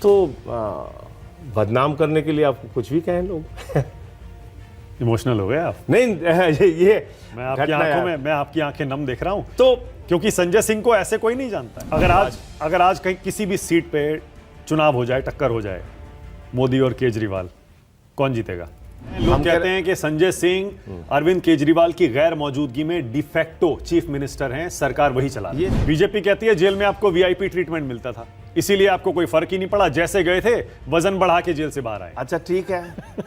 तो बदनाम करने के लिए आपको कुछ भी कहें लोग। इमोशनल हो गए आप? नहीं, ये मैं आपकी आंखें नम देख रहा हूं, तो क्योंकि संजय सिंह को ऐसे कोई नहीं जानता। अगर आज कहीं किसी भी सीट पे चुनाव हो जाए, टक्कर हो जाए मोदी और केजरीवाल, कौन जीतेगा? लोग कहते हैं कि संजय सिंह अरविंद केजरीवाल की गैर मौजूदगी में डिफेक्टो चीफ मिनिस्टर हैं, सरकार वही चला रही है। बीजेपी कहती है जेल में आपको वीआईपी ट्रीटमेंट मिलता था, इसीलिए आपको कोई फर्क ही नहीं पड़ा, जैसे गए थे वजन बढ़ा के जेल से बाहर आए। अच्छा ठीक है,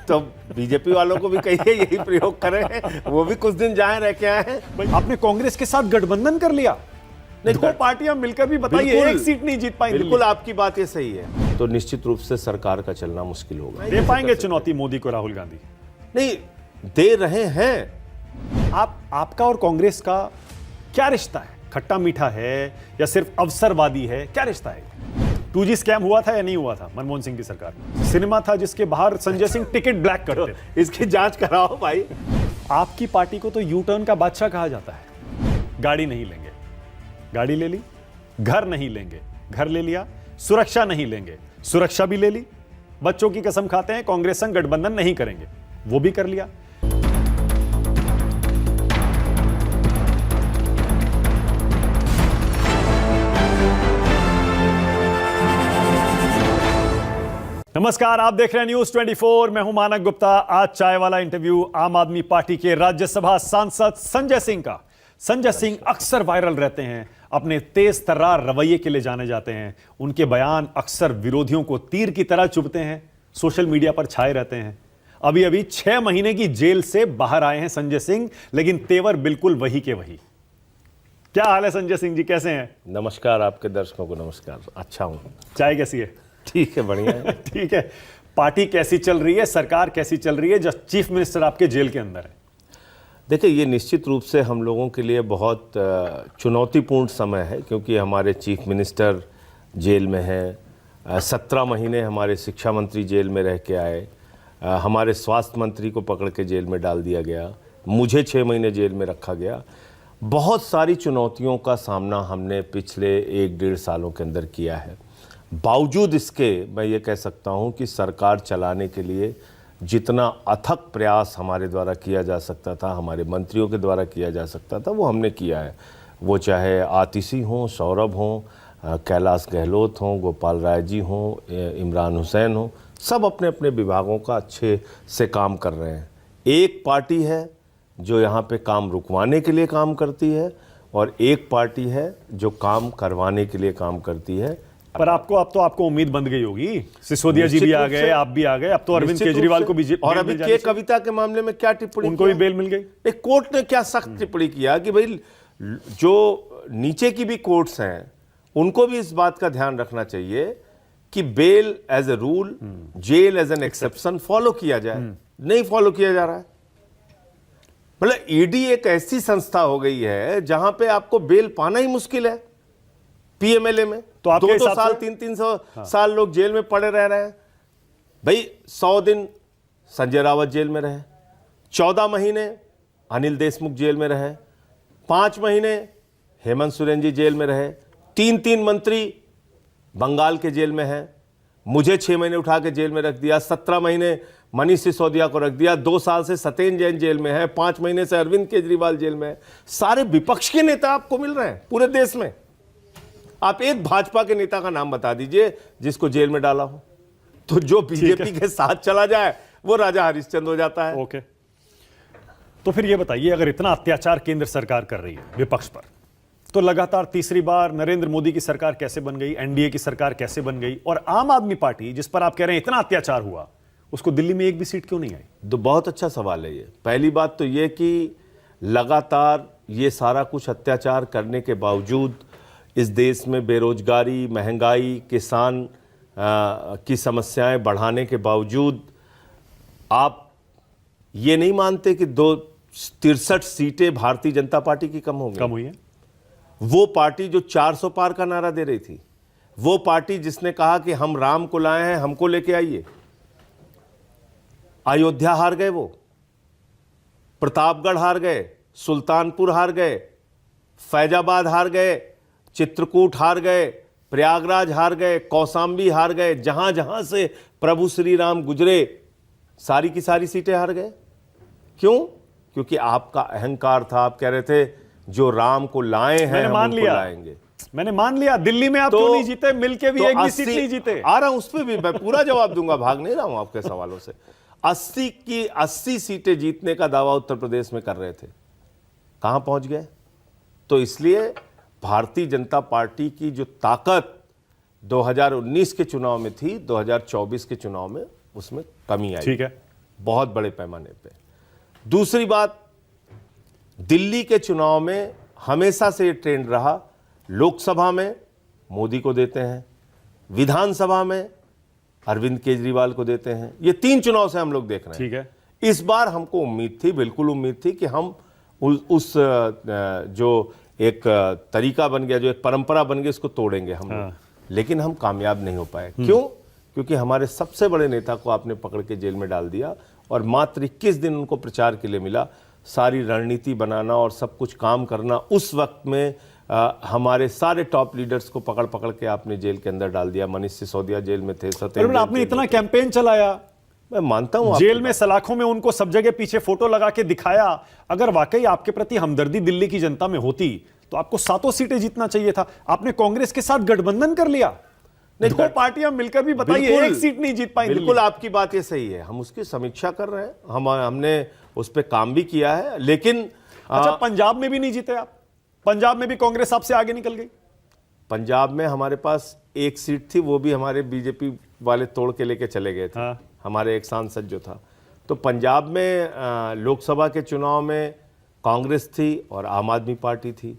तो बीजेपी वालों को भी कहिए यही प्रयोग करें, वो भी कुछ दिन जाए रह के आए हैं। आपने कांग्रेस के साथ गठबंधन कर लिया, दो पार्टियां मिलकर भी बताइए एक सीट नहीं जीत पाई। बिल्कुल आपकी बात ये सही है, तो निश्चित रूप से सरकार का चलना मुश्किल होगा। दे पाएंगे चुनौती मोदी को राहुल गांधी? नहीं दे रहे हैं। आपका और कांग्रेस का क्या रिश्ता है? खट्टा मीठा है या सिर्फ अवसरवादी है? क्या रिश्ता है? 2G स्कैम हुआ था या नहीं हुआ था मनमोहन सिंह की सरकार में? सिनेमा था जिसके बाहर संजय सिंह टिकट ब्लैक करते थे। इसकी जांच कराओ भाई। आपकी पार्टी को तो यू टर्न का बादशाह कहा जाता है। गाड़ी नहीं लेंगे, गाड़ी ले ली। घर नहीं लेंगे, घर ले लिया। सुरक्षा नहीं लेंगे, सुरक्षा भी ले ली। बच्चों की कसम खाते हैं कांग्रेस संग गठबंधन नहीं करेंगे, वो भी कर लिया। नमस्कार, आप देख रहे हैं न्यूज 24। मैं हूं मानक गुप्ता। आज चाय वाला इंटरव्यू आम आदमी पार्टी के राज्यसभा सांसद संजय सिंह का। संजय सिंह अक्सर वायरल रहते हैं, अपने तेज तर्रार रवैये के लिए जाने जाते हैं। उनके बयान अक्सर विरोधियों को तीर की तरह चुभते हैं, सोशल मीडिया पर छाए रहते हैं। अभी 6 महीने की जेल से बाहर आए हैं संजय सिंह, लेकिन तेवर बिल्कुल वही के वही। क्या हाल है संजय सिंह जी, कैसे हैं? नमस्कार, आपके दर्शकों को नमस्कार। अच्छा हूं। चाय कैसी है? ठीक है, बढ़िया है। ठीक है। पार्टी कैसी चल रही है, सरकार कैसी चल रही है, जब चीफ मिनिस्टर आपके जेल के अंदर है? देखिए, ये निश्चित रूप से हम लोगों के लिए बहुत चुनौतीपूर्ण समय है, क्योंकि हमारे चीफ मिनिस्टर जेल में हैं। 17 महीने हमारे शिक्षा मंत्री जेल में रह के आए। हमारे स्वास्थ्य मंत्री को पकड़ के जेल में डाल दिया गया। मुझे 6 महीने जेल में रखा गया। बहुत सारी चुनौतियों का सामना हमने पिछले 1-1.5 सालों के अंदर किया है। बावजूद इसके मैं ये कह सकता हूँ कि सरकार चलाने के लिए जितना अथक प्रयास हमारे द्वारा किया जा सकता था, हमारे मंत्रियों के द्वारा किया जा सकता था, वो हमने किया है। वो चाहे आतिशी हों, सौरभ हों, कैलाश गहलोत हों, गोपाल राय जी हों, इमरान हुसैन हों, सब अपने अपने विभागों का अच्छे से काम कर रहे हैं। एक पार्टी है जो यहाँ पे काम रुकवाने के लिए काम करती है, और एक पार्टी है जो काम करवाने के लिए काम करती है। पर अब तो आपको उम्मीद बंध गई होगी। सिसोदिया जी भी आ गए, आप भी आ गए, अब तो अरविंद केजरीवाल को भी। और अभी के कविता के मामले में क्या टिप्पणी, उनको भी बेल मिल गई। कोर्ट ने क्या सख्त टिप्पणी किया कि भाई जो नीचे की भी कोर्ट्स हैं उनको भी इस बात का ध्यान रखना चाहिए कि bail as a rule, jail as an exception follow किया जाए। नहीं फॉलो किया जा रहा है। मतलब ईडी एक ऐसी संस्था हो गई है जहां पे आपको बेल पाना ही मुश्किल है। पीएमएलए में तो 2-2 साल 300 साल लोग जेल में पड़े रह रहे हैं। भाई 100 दिन संजय रावत जेल में रहे, 14 महीने अनिल देशमुख जेल में रहे, 5 महीने हेमंत सोरेन जी जेल में रहे, 3 मंत्री बंगाल के जेल में हैं। मुझे 6 महीने उठा के जेल में रख दिया। 17 महीने मनीष सिसोदिया को रख दिया। 2 साल से सत्येंद्र जैन जेल में है। 5 महीने से अरविंद केजरीवाल जेल में है। सारे विपक्ष के नेता आपको मिल रहे हैं पूरे देश में। आप एक भाजपा के नेता का नाम बता दीजिए जिसको जेल में डाला हो। तो जो बीजेपी के साथ चला जाए वो राजा हरिश्चंद्र हो जाता है। ओके, तो फिर ये बताइए, अगर इतना अत्याचार केंद्र सरकार कर रही है विपक्ष पर, तो लगातार तीसरी बार नरेंद्र मोदी की सरकार कैसे बन गई, एनडीए की सरकार कैसे बन गई, और आम आदमी पार्टी जिस पर आप कह रहे हैं इतना अत्याचार हुआ, उसको दिल्ली में एक भी सीट क्यों नहीं आई? तो बहुत अच्छा सवाल है ये। पहली बात तो ये कि लगातार ये सारा कुछ अत्याचार करने के बावजूद इस देश में बेरोजगारी, महंगाई, किसान की समस्याएं बढ़ाने के बावजूद आप ये नहीं मानते कि 63 सीटें भारतीय जनता पार्टी की कम हुई है। वो पार्टी जो 400 पार का नारा दे रही थी, वो पार्टी जिसने कहा कि हम राम को लाए हैं, हमको लेके आइए, अयोध्या हार गए, वो प्रतापगढ़ हार गए, सुल्तानपुर हार गए, फैजाबाद हार गए, चित्रकूट हार गए, प्रयागराज हार गए, कौशाम्बी हार गए, जहां जहां से प्रभु श्री राम गुजरे सारी की सारी सीटें हार गए। क्यों? क्योंकि आपका अहंकार था। आप कह रहे थे जो राम को लाए हैं हम उनको लाएंगे। मैंने मान लिया। दिल्ली में आप क्यों नहीं जीते? मिलके भी एक भी सीट नहीं जीते। आ रहा हूं, उस पर भी मैं पूरा जवाब दूंगा, भाग नहीं रहा हूं आपके सवालों से। 80 सीटें जीतने का दावा उत्तर प्रदेश में कर रहे थे, कहां पहुंच गए? तो इसलिए भारतीय जनता पार्टी की जो ताकत 2019 के चुनाव में थी, 2024 के चुनाव में उसमें कमी आई। ठीक है, बहुत बड़े पैमाने पे। दूसरी बात, दिल्ली के चुनाव में हमेशा से ये ट्रेंड रहा, लोकसभा में मोदी को देते हैं, विधानसभा में अरविंद केजरीवाल को देते हैं। ये 3 चुनाव से हम लोग देख रहे हैं। ठीक है। इस बार हमको उम्मीद थी, बिल्कुल उम्मीद थी कि हम उस जो एक तरीका बन गया, जो एक परंपरा बन गई, इसको तोड़ेंगे हम लोग। लेकिन हम कामयाब नहीं हो पाए। क्यों? क्योंकि हमारे सबसे बड़े नेता को आपने पकड़ के जेल में डाल दिया और मात्र 21 दिन उनको प्रचार के लिए मिला। सारी रणनीति बनाना और सब कुछ काम करना, उस वक्त में हमारे सारे टॉप लीडर्स को पकड़ पकड़ के आपने जेल के अंदर डाल दिया। मनीष सिसोदिया जेल में थे, सत्येंद्र आपने इतना कैंपेन चलाया, मैं मानता हूं, जेल में सलाखों में उनको सब जगह पीछे फोटो लगा के दिखाया। अगर वाकई आपके प्रति हमदर्दी दिल्ली की जनता में होती तो आपको 7 सीटें जीतना चाहिए था। आपने कांग्रेस के साथ गठबंधन कर लिया। 2 पार्टियां मिलकर भी बताइए, 1 सीट नहीं जीत पाई। बिल्कुल आपकी बात ये सही है, हम उसकी समीक्षा कर रहे हैं, हमने उस पर काम भी किया है। लेकिन अच्छा, पंजाब में भी नहीं जीते आप? पंजाब में भी कांग्रेस आपसे आगे निकल गई। पंजाब में हमारे पास 1 सीट थी, वो भी हमारे बीजेपी वाले तोड़ के लेके चले गए थे। हमारे एक सांसद जो था। तो पंजाब में लोकसभा के चुनाव में कांग्रेस थी और आम आदमी पार्टी थी।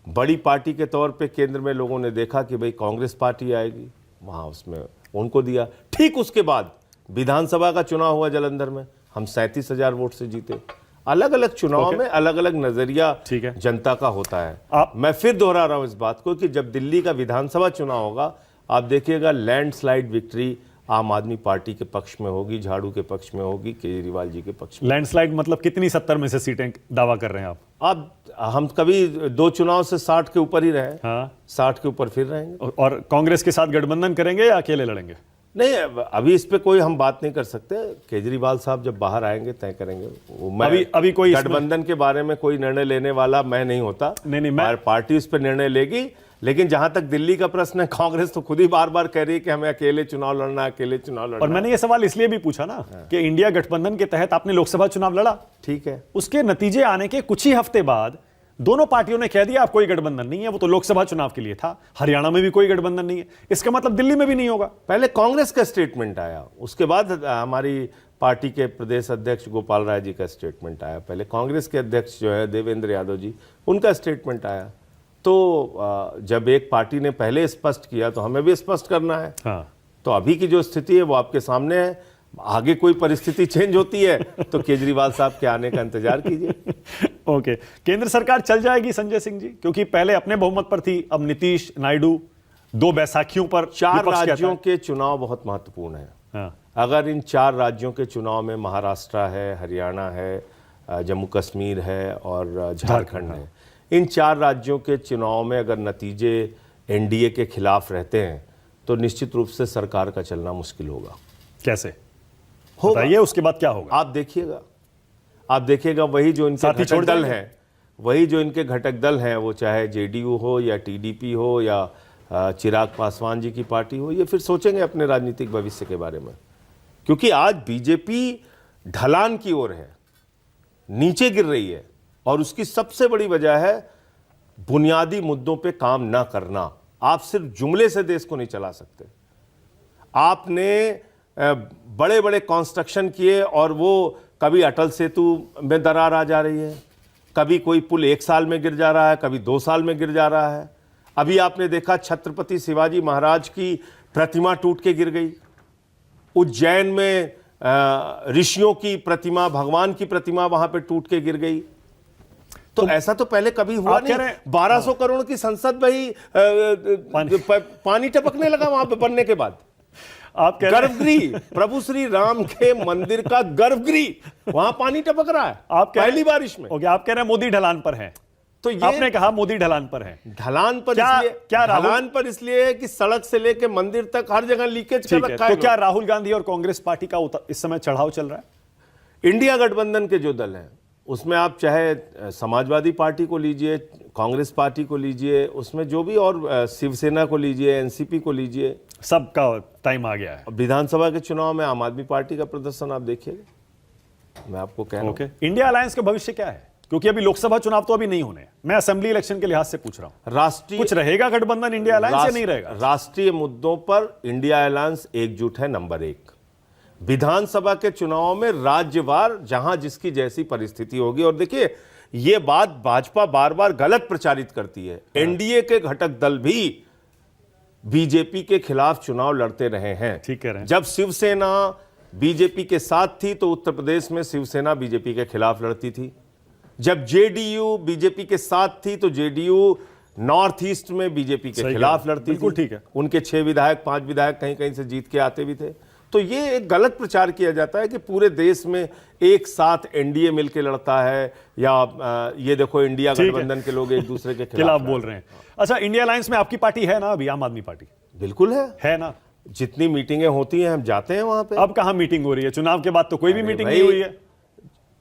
बड़ी पार्टी के तौर पे केंद्र में लोगों ने देखा कि भाई कांग्रेस पार्टी आएगी, वहाँ उसमें उनको दिया। ठीक उसके बाद विधानसभा का चुनाव हुआ जालंधर में, हम 37,000 वोट से जीते। अलग अलग चुनाव में अलग अलग नजरिया जनता का होता है। मैं फिर दोहरा रहा हूं इस बात को कि जब दिल्ली का विधानसभा चुनाव होगा, आप देखिएगा लैंडस्लाइड विक्ट्री आम आदमी पार्टी के पक्ष में होगी, झाड़ू के पक्ष में होगी, केजरीवाल जी के पक्ष में। लैंडस्लाइड मतलब कितनी? 70 में से सीटें दावा कर रहे हैं आप? हम कभी 2 चुनाव से 60 के ऊपर ही रहे। 60 के ऊपर फिर रहेंगे। और कांग्रेस के साथ गठबंधन करेंगे या अकेले लड़ेंगे? नहीं, अभी इस पे कोई हम बात नहीं कर सकते। केजरीवाल साहब जब बाहर आएंगे तय करेंगे। अभी कोई गठबंधन के बारे में कोई निर्णय लेने वाला मैं नहीं होता। नहीं, पार्टी उस पर निर्णय लेगी। लेकिन जहां तक दिल्ली का प्रश्न है, कांग्रेस तो खुद ही बार बार कह रही है कि हमें अकेले चुनाव लड़ना, अकेले चुनाव लड़ना। और मैंने ये सवाल इसलिए भी पूछा ना कि इंडिया गठबंधन के तहत आपने लोकसभा चुनाव लड़ा, ठीक है, उसके नतीजे आने के कुछ ही हफ्ते बाद दोनों पार्टियों ने कह दिया आप कोई गठबंधन नहीं है। वो तो लोकसभा चुनाव के लिए था। हरियाणा में भी कोई गठबंधन नहीं है, इसका मतलब दिल्ली में भी नहीं होगा। पहले कांग्रेस का स्टेटमेंट आया, उसके बाद हमारी पार्टी के प्रदेश अध्यक्ष गोपाल राय जी का स्टेटमेंट आया। पहले कांग्रेस के अध्यक्ष जो है देवेंद्र यादव जी, उनका स्टेटमेंट आया। तो जब एक पार्टी ने पहले स्पष्ट किया तो हमें भी स्पष्ट करना है। तो अभी की जो स्थिति है वो आपके सामने है। आगे कोई परिस्थिति चेंज होती है तो केजरीवाल साहब के आने का इंतजार कीजिए। ओके, केंद्र सरकार चल जाएगी संजय सिंह जी? क्योंकि पहले अपने बहुमत पर थी, अब नीतीश नायडू 2 बैसाखियों पर। 4 राज्यों के चुनाव बहुत महत्वपूर्ण है। अगर इन 4 राज्यों के चुनाव में महाराष्ट्र है, हरियाणा है, जम्मू कश्मीर है और झारखंड है, इन 4 राज्यों के चुनाव में अगर नतीजे एनडीए के खिलाफ रहते हैं तो निश्चित रूप से सरकार का चलना मुश्किल होगा। कैसे बताइए, उसके बाद क्या होगा? आप देखिएगा वही जो इनके घटक दल हैं, वही जो इनके घटक दल हैं, वो चाहे जेडीयू हो या टीडीपी हो या चिराग पासवान जी की पार्टी हो, ये फिर सोचेंगे अपने राजनीतिक भविष्य के बारे में। क्योंकि आज बीजेपी ढलान की ओर है, नीचे गिर रही है और उसकी सबसे बड़ी वजह है बुनियादी मुद्दों पे काम ना करना। आप सिर्फ जुमले से देश को नहीं चला सकते। आपने बड़े बड़े कंस्ट्रक्शन किए और वो कभी अटल सेतु में दरार आ जा रही है, कभी कोई पुल 1 साल में गिर जा रहा है, कभी 2 साल में गिर जा रहा है। अभी आपने देखा छत्रपति शिवाजी महाराज की प्रतिमा टूट के गिर गई। उज्जैन में ऋषियों की प्रतिमा, भगवान की प्रतिमा वहां पे टूट के गिर गई। तो ऐसा तो पहले कभी हुआ नहीं। 1200 करोड़ की संसद में ही पानी टपकने लगा वहां पे बनने के बाद। आप गर्भगृह, प्रभु श्री राम के मंदिर का गर्भगृह, वहां पानी टपक रहा है। आप पहली बारिश में। ओके, आप कह रहे हैं मोदी ढलान पर है। तो ये आपने कहा मोदी ढलान पर है। ढलान पर क्या राहुल- ढलान पर इसलिए है कि सड़क से लेके मंदिर तक हर जगह लीकेज कर ठीक है, रखा है। तो क्या राहुल गांधी और कांग्रेस पार्टी का इस समय चढ़ाव चल रहा है? इंडिया गठबंधन के जो दल हैं उसमें आप चाहे समाजवादी पार्टी को लीजिए, कांग्रेस पार्टी को लीजिए, उसमें जो भी और शिवसेना को लीजिए, एनसीपी को लीजिए, सबका टाइम आ गया है। अब विधानसभा के चुनाव में आम आदमी पार्टी का प्रदर्शन आप देखिएगा, मैं आपको कह रहा हूं। ओके, इंडिया अलायंस का भविष्य क्या है? क्योंकि अभी लोकसभा चुनाव तो अभी नहीं होने, मैं असेंबली इलेक्शन के लिहाज से पूछ रहा हूं। राष्ट्रीय कुछ रहेगा गठबंधन इंडिया अलायंस या नहीं रहेगा? राष्ट्रीय मुद्दों पर इंडिया अलायंस एकजुट है, नंबर एक। विधानसभा के चुनाव में राज्यवार जहां जिसकी जैसी परिस्थिति होगी, और देखिए ये बात भाजपा बार बार गलत प्रचारित करती है। एनडीए के घटक दल भी बीजेपी के खिलाफ चुनाव लड़ते रहे हैं। ठीक कह रहे हैं। जब शिवसेना बीजेपी के साथ थी तो उत्तर प्रदेश में शिवसेना बीजेपी के खिलाफ लड़ती थी। जब जेडीयू बीजेपी के साथ थी तो जेडीयू नॉर्थ ईस्ट में बीजेपी के खिलाफ लड़ती थी। बिल्कुल ठीक है। उनके 6 विधायक 5 विधायक कहीं कहीं से जीत के आते भी थे। तो ये एक गलत प्रचार किया जाता है कि पूरे देश में एक साथ एनडीए मिलकर लड़ता है, या ये देखो इंडिया गठबंधन के लोग एक दूसरे के खिलाफ बोल रहे हैं। अच्छा, इंडिया अलायंस में आपकी पार्टी है ना अभी, आम आदमी पार्टी? बिल्कुल है ना? जितनी मीटिंगें होती हैं हम जाते हैं वहां पे। अब कहां मीटिंग हो रही है? चुनाव के बाद तो कोई भी मीटिंग नहीं हुई है।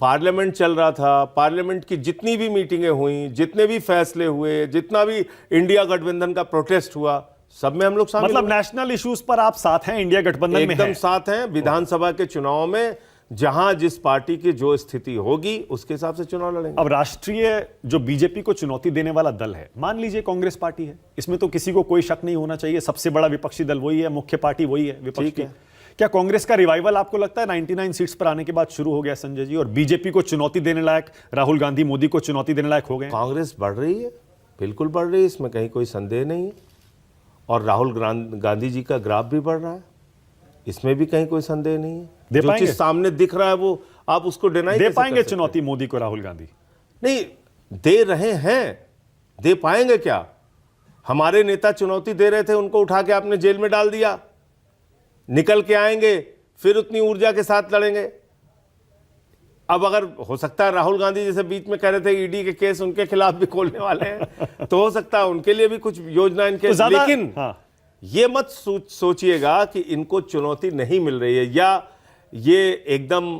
पार्लियामेंट चल रहा था, पार्लियामेंट की जितनी भी मीटिंगें हुई, जितने भी फैसले हुए, जितना भी इंडिया गठबंधन का प्रोटेस्ट हुआ, सब में हम लोग शामिल मतलब नेशनल इश्यूज पर आप साथ हैं, इंडिया गठबंधन में एकदम हैं? साथ हैं। विधानसभा के चुनाव में जहां जिस पार्टी की जो स्थिति होगी उसके हिसाब से चुनाव लड़ेंगे। अब राष्ट्रीय जो बीजेपी को चुनौती देने वाला दल है, मान लीजिए कांग्रेस पार्टी है, इसमें तो किसी को कोई शक नहीं होना चाहिए, सबसे बड़ा विपक्षी दल वही है, मुख्य पार्टी वही है विपक्ष की। क्या कांग्रेस का रिवाइवल आपको लगता है 99 सीट्स पर आने के बाद शुरू हो गया संजय जी, और बीजेपी को चुनौती देने लायक राहुल गांधी मोदी को चुनौती देने लायक हो गए? कांग्रेस बढ़ रही है, बिल्कुल बढ़ रही है, इसमें कहीं कोई संदेह नहीं है। और राहुल गांधी जी का ग्राफ भी बढ़ रहा है, इसमें भी कहीं कोई संदेह नहीं है। दे जो पाएंगे? चीज सामने दिख रहा है वो आप उसको डिनाई दे कैसे कर पाएंगे सकते चुनौती मोदी को राहुल गांधी? नहीं, दे रहे हैं, दे पाएंगे क्या? हमारे नेता चुनौती दे रहे थे, उनको उठा के आपने जेल में डाल दिया, निकल के आएंगे फिर उतनी ऊर्जा के साथ लड़ेंगे। अब अगर हो सकता है राहुल गांधी जैसे बीच में कह रहे थे ईडी के केस उनके खिलाफ भी खोलने वाले हैं, तो हो सकता है उनके लिए भी कुछ योजना इनके, तो लेकिन हाँ। ये मत सोचिएगा कि इनको चुनौती नहीं मिल रही है या ये एकदम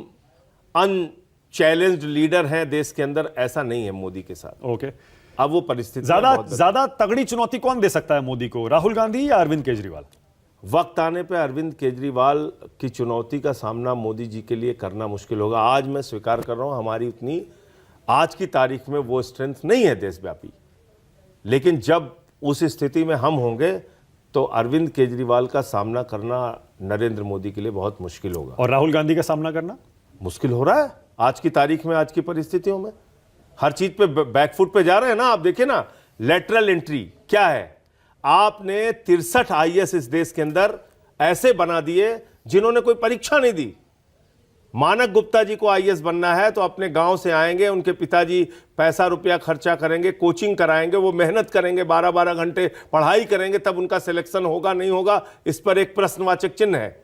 अनचैलेंज्ड लीडर हैं देश के अंदर, ऐसा नहीं है मोदी के साथ। ओके, अब वो परिस्थिति ज्यादा तगड़ी चुनौती कौन दे सकता है मोदी को, राहुल गांधी या अरविंद केजरीवाल? वक्त आने पे अरविंद केजरीवाल की चुनौती का सामना मोदी जी के लिए करना मुश्किल होगा। आज मैं स्वीकार कर रहा हूं हमारी उतनी आज की तारीख में वो स्ट्रेंथ नहीं है देशव्यापी, लेकिन जब उस स्थिति में हम होंगे तो अरविंद केजरीवाल का सामना करना नरेंद्र मोदी के लिए बहुत मुश्किल होगा। और राहुल गांधी का सामना करना मुश्किल हो रहा है आज की तारीख में, आज की परिस्थितियों में हर चीज पे बैकफुट पे जा रहे हैं ना। आप देखिए ना, लेटरल एंट्री क्या है, आपने 63 आईएएस इस देश के अंदर ऐसे बना दिए जिन्होंने कोई परीक्षा नहीं दी। मानक गुप्ता जी को आईएएस बनना है तो अपने गांव से आएंगे, उनके पिताजी पैसा रुपया खर्चा करेंगे, कोचिंग कराएंगे, वो मेहनत करेंगे, 12-12 घंटे पढ़ाई करेंगे, तब उनका सिलेक्शन होगा नहीं होगा, इस पर एक प्रश्नवाचक चिन्ह है।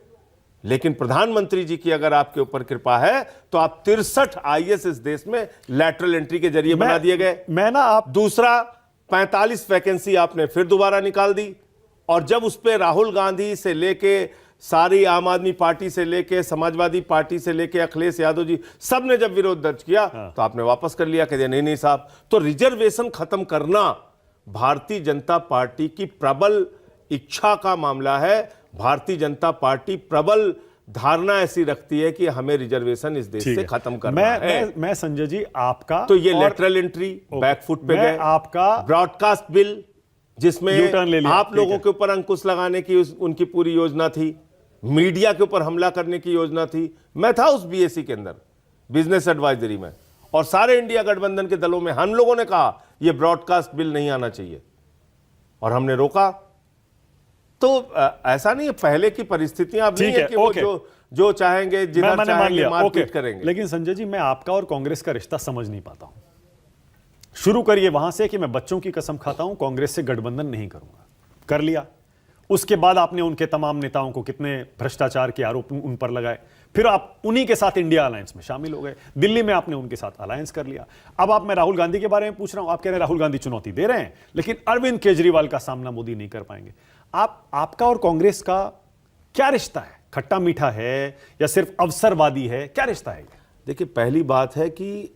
लेकिन प्रधानमंत्री जी की अगर आपके ऊपर कृपा है तो आप 63 आईएएस इस देश में लेटरल एंट्री के जरिए बना दिए गए। मैं ना आप दूसरा 45 वैकेंसी आपने फिर दोबारा निकाल दी, और जब उस पर राहुल गांधी से लेके सारी आम आदमी पार्टी से लेके समाजवादी पार्टी से लेके अखिलेश यादव जी सब ने जब विरोध दर्ज किया तो आपने वापस कर लिया कि नहीं साहब। तो रिजर्वेशन खत्म करना भारतीय जनता पार्टी की प्रबल इच्छा का मामला है। भारतीय जनता पार्टी प्रबल धारणा ऐसी रखती है कि हमें रिजर्वेशन इस देश से खत्म करना है। मैं संजय जी आपका, तो ये लेटरल एंट्री बैकफुट पे गए, आपका ब्रॉडकास्ट बिल जिसमें आप लोगों के ऊपर अंकुश लगाने की उनकी पूरी योजना थी, मीडिया के ऊपर हमला करने की योजना थी। मैं था उस बीएससी के अंदर बिजनेस एडवाइजरी में, और सारे इंडिया गठबंधन के दलों में हम लोगों ने कहा यह ब्रॉडकास्ट बिल नहीं आना चाहिए, और हमने रोका। तो ऐसा नहीं है, पहले की परिस्थितियां अब नहीं है कि वो जो चाहेंगे जिधर चाहेंगे मारपीट करेंगे। लेकिन संजय जी, मैं आपका और कांग्रेस का रिश्ता समझ नहीं पाता हूं। शुरू करिए वहां से कि मैं बच्चों की कसम खाता हूं कांग्रेस से गठबंधन नहीं करूंगा, कर लिया। उसके बाद आपने उनके तमाम नेताओं को कितने भ्रष्टाचार के आरोप उन पर लगाए, फिर आप उन्हीं के साथ इंडिया अलायंस में शामिल हो गए, दिल्ली में आपने उनके साथ अलायंस कर लिया। अब आप, मैं राहुल गांधी के बारे में पूछ रहा हूं, आप कह रहे हैं राहुल गांधी चुनौती दे रहे हैं, लेकिन अरविंद केजरीवाल का सामना मोदी नहीं कर पाएंगे। आपका और कांग्रेस का क्या रिश्ता है? खट्टा मीठा है या सिर्फ अवसरवादी है? क्या रिश्ता है? देखिए, पहली बात है कि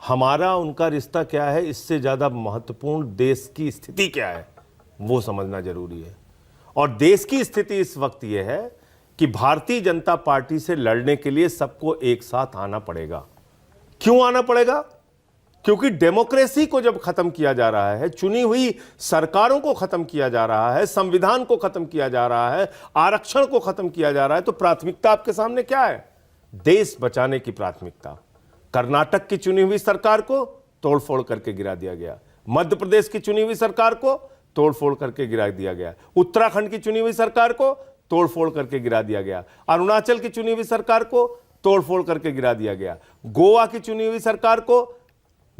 हमारा उनका रिश्ता क्या है, इससे ज्यादा महत्वपूर्ण देश की स्थिति क्या है वो समझना जरूरी है। और देश की स्थिति इस वक्त यह है कि भारतीय जनता पार्टी से लड़ने के लिए सबको एक साथ आना पड़ेगा। क्यों आना पड़ेगा? क्योंकि डेमोक्रेसी को जब खत्म किया जा रहा है, चुनी हुई सरकारों को खत्म किया जा रहा है, संविधान को खत्म किया जा रहा है, आरक्षण को खत्म किया जा रहा है, तो प्राथमिकता आपके सामने क्या है? देश बचाने की प्राथमिकता। कर्नाटक की चुनी हुई सरकार को तोड़फोड़ करके गिरा दिया गया, मध्य प्रदेश की चुनी हुई सरकार को तोड़फोड़ करके गिरा दिया गया, उत्तराखंड की चुनी हुई सरकार को तोड़फोड़ करके गिरा दिया गया, अरुणाचल की चुनी हुई सरकार को तोड़फोड़ करके गिरा दिया गया, गोवा की चुनी हुई सरकार को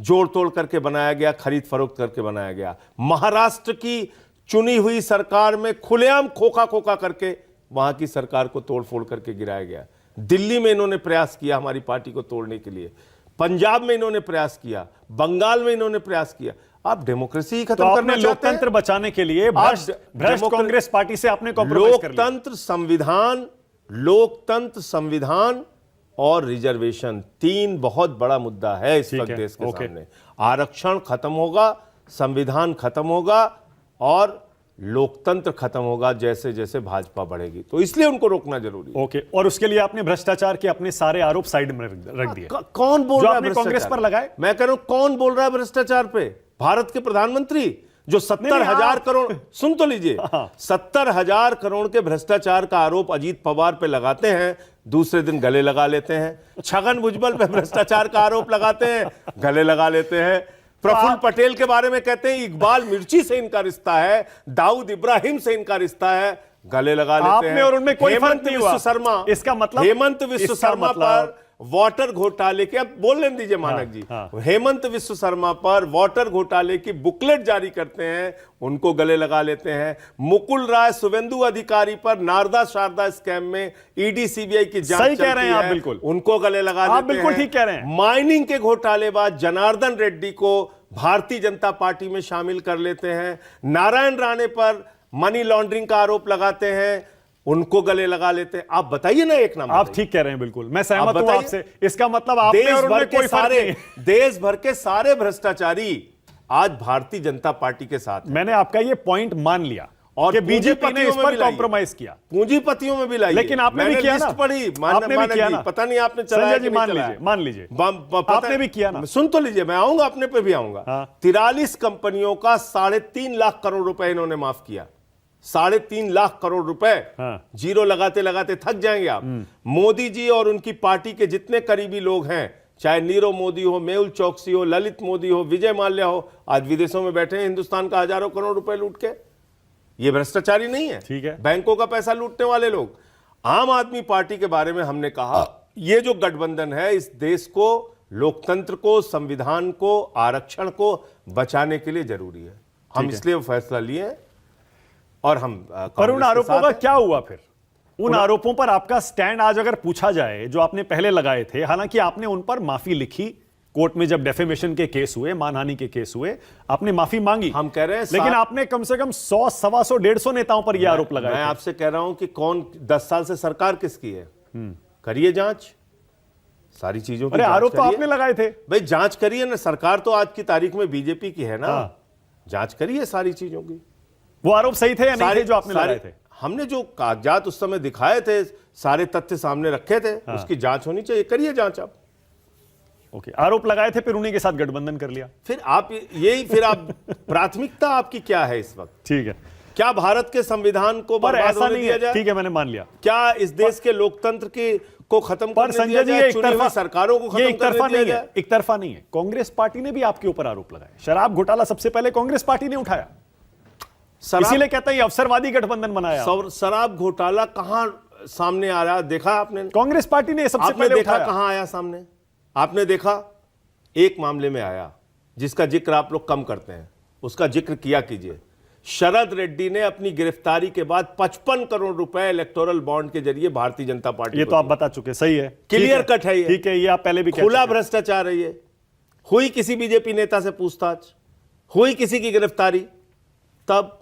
जोड़ तोड़ करके बनाया गया, खरीद फरोख्त करके बनाया गया, महाराष्ट्र की चुनी हुई सरकार में खुलेआम खोखा खोखा करके वहां की सरकार को तोड़फोड़ करके गिराया गया, दिल्ली में इन्होंने प्रयास किया हमारी पार्टी को तोड़ने के लिए, पंजाब में इन्होंने प्रयास किया, बंगाल में इन्होंने प्रयास किया। आप डेमोक्रेसी ही खत्म करना चाहते हैं? लोकतंत्र बचाने के लिए भ्रष्ट कांग्रेस पार्टी से आपने कॉम्प्रोमाइज कर लिया। लोकतंत्र, संविधान और रिजर्वेशन, तीन बहुत बड़ा मुद्दा है इस वक्त देश के सामने। आरक्षण खत्म होगा, संविधान खत्म होगा और लोकतंत्र खत्म होगा जैसे जैसे भाजपा बढ़ेगी, तो इसलिए उनको रोकना जरूरी है। ओके, और उसके लिए आपने भ्रष्टाचार के अपने सारे आरोप साइड में रख दिए। कौन बोल रहा है कांग्रेस पर लगाए? मैं कह रहा हूं, कौन बोल रहा है भ्रष्टाचार पे? भारत के प्रधानमंत्री जो 70,000 करोड़, सुन तो लीजिए, 70,000 करोड़ के भ्रष्टाचार का आरोप अजीत पवार पे लगाते हैं, दूसरे दिन गले लगा लेते हैं। छगन भुजबल पे भ्रष्टाचार का आरोप लगाते हैं, गले लगा लेते हैं। प्रफुल्ल पटेल के बारे में कहते हैं इकबाल मिर्ची से इनका रिश्ता है, दाऊद इब्राहिम से इनका रिश्ता है, गले लगा लेते हैं। और उनमें कोई फर्क नहीं हुआ। शर्मा, इसका मतलब, हेमंत विश्व शर्मा पर वाटर घोटाले के, अब बोलने दीजिए मानक जी, हेमंत विश्व शर्मा पर वाटर घोटाले की बुकलेट जारी करते हैं, उनको गले लगा लेते हैं। मुकुल राय शुवेंदु अधिकारी पर नारदा शारदा स्कैम में ईडी सीबीआई की जांच सही कह रहे हैं आप, बिल्कुल उनको गले लगा लेते हैं। आप बिल्कुल ठीक कह रहे हैं। माइनिंग के घोटालेबाज जनार्दन रेड्डी को भारतीय जनता पार्टी में शामिल कर लेते हैं। नारायण राणे पर मनी लॉन्ड्रिंग का आरोप लगाते हैं, उनको गले लगा लेते हैं। आप बताइए ना एक नाम। आप ठीक कह रहे हैं, बिल्कुल मैं सहमत हूं आपसे। इसका मतलब आप देश भर के सारे भ्रष्टाचारी आज भारतीय जनता पार्टी के साथ हैं। मैंने आपका ये पॉइंट मान लिया और बीजेपी ने इस पर कॉम्प्रोमाइज किया, पूंजीपतियों में भी लाई, लेकिन आपने भी किया ना, पढ़ी, आपने भी किया ना, पता नहीं आपने चलाया कि नहीं चलाया। मान लीजिए आपने भी किया ना। सुन तो लीजिए, मैं आऊंगा, अपने पे भी आऊंगा। 43 कंपनियों का 3.5 लाख करोड़ रुपए इन्होंने माफ किया। 3.5 लाख करोड़ रुपए जीरो लगाते लगाते थक जाएंगे आप। मोदी जी और उनकी पार्टी के जितने करीबी लोग हैं, चाहे नीरव मोदी हो, मेहुल चौकसी हो, ललित मोदी हो, विजय माल्या हो, आज विदेशों में बैठे हैं हिंदुस्तान का हजारों करोड़ रुपए लूट के। ये भ्रष्टाचारी नहीं है? ठीक है, बैंकों का पैसा लूटने वाले लोग। आम आदमी पार्टी के बारे में हमने कहा, ये जो गठबंधन है इस देश को, लोकतंत्र को, संविधान को, आरक्षण को बचाने के लिए जरूरी है। हम इसलिए वो फैसला लिए और हम पर उन आरोपों का क्या हुआ फिर? उन आरोपों पर आपका स्टैंड आज अगर पूछा जाए, जो आपने पहले लगाए थे, हालांकि आपने उन पर माफी लिखी कोर्ट में, जब डेफेमेशन के केस हुए, मानहानि के केस हुए, आपने माफी मांगी। हम कह रहे हैं, लेकिन आपने कम से कम 100, 125, 150 नेताओं पर यह आरोप लगाया। मैं आपसे कह रहा हूं कि कौन 10 साल से सरकार किसकी है? करिए जांच सारी चीजों की। अरे आरोप तो आपने लगाए थे भाई, जांच करिए ना। सरकार तो आज की तारीख में बीजेपी की है ना। जांच करिए सारी चीजों की। वो आरोप सही थे या नहीं थे जो आपने लगाए थे? हमने जो कागजात उस समय दिखाए थे, सारे तथ्य सामने रखे थे, उसकी जांच होनी चाहिए। करिए जांच आप। ओके, आरोप लगाए थे, फिर उन्हीं के साथ गठबंधन कर लिया। फिर आप प्राथमिकता आपकी क्या है इस वक्त? ठीक है, क्या भारत के संविधान को बर्बाद होने दिया जाए? ठीक है, मैंने मान लिया। क्या इस देश के लोकतंत्र को खत्म करने दिया जाए? चुनी हुई सरकारों को खत्म करने दिया जाए? एक तरफा नहीं है। कांग्रेस पार्टी ने भी आपके ऊपर आरोप लगाए। शराब घोटाला सबसे पहले कांग्रेस पार्टी ने उठाया, इसीलिए कहता है अवसरवादी गठबंधन बनाया। शराब घोटाला कहां सामने आ रहा, देखा आपने? कांग्रेस पार्टी ने सबसे पहले देखा कहां आया सामने? आपने देखा? एक मामले में आया जिसका जिक्र आप लोग कम करते हैं, उसका जिक्र किया कीजिए। शरद रेड्डी ने अपनी गिरफ्तारी के बाद 55 करोड़ रुपए इलेक्टोरल बॉन्ड के जरिए भारतीय जनता पार्टी ये को तो आप दिए। बता चुके, सही है, क्लियर कट है ये। ठीक है, ये आप पहले भी कह खुला चुके हैं। भ्रष्टाचार है ये। हुई किसी बीजेपी नेता से पूछताछ, हुई किसी की गिरफ्तारी, तब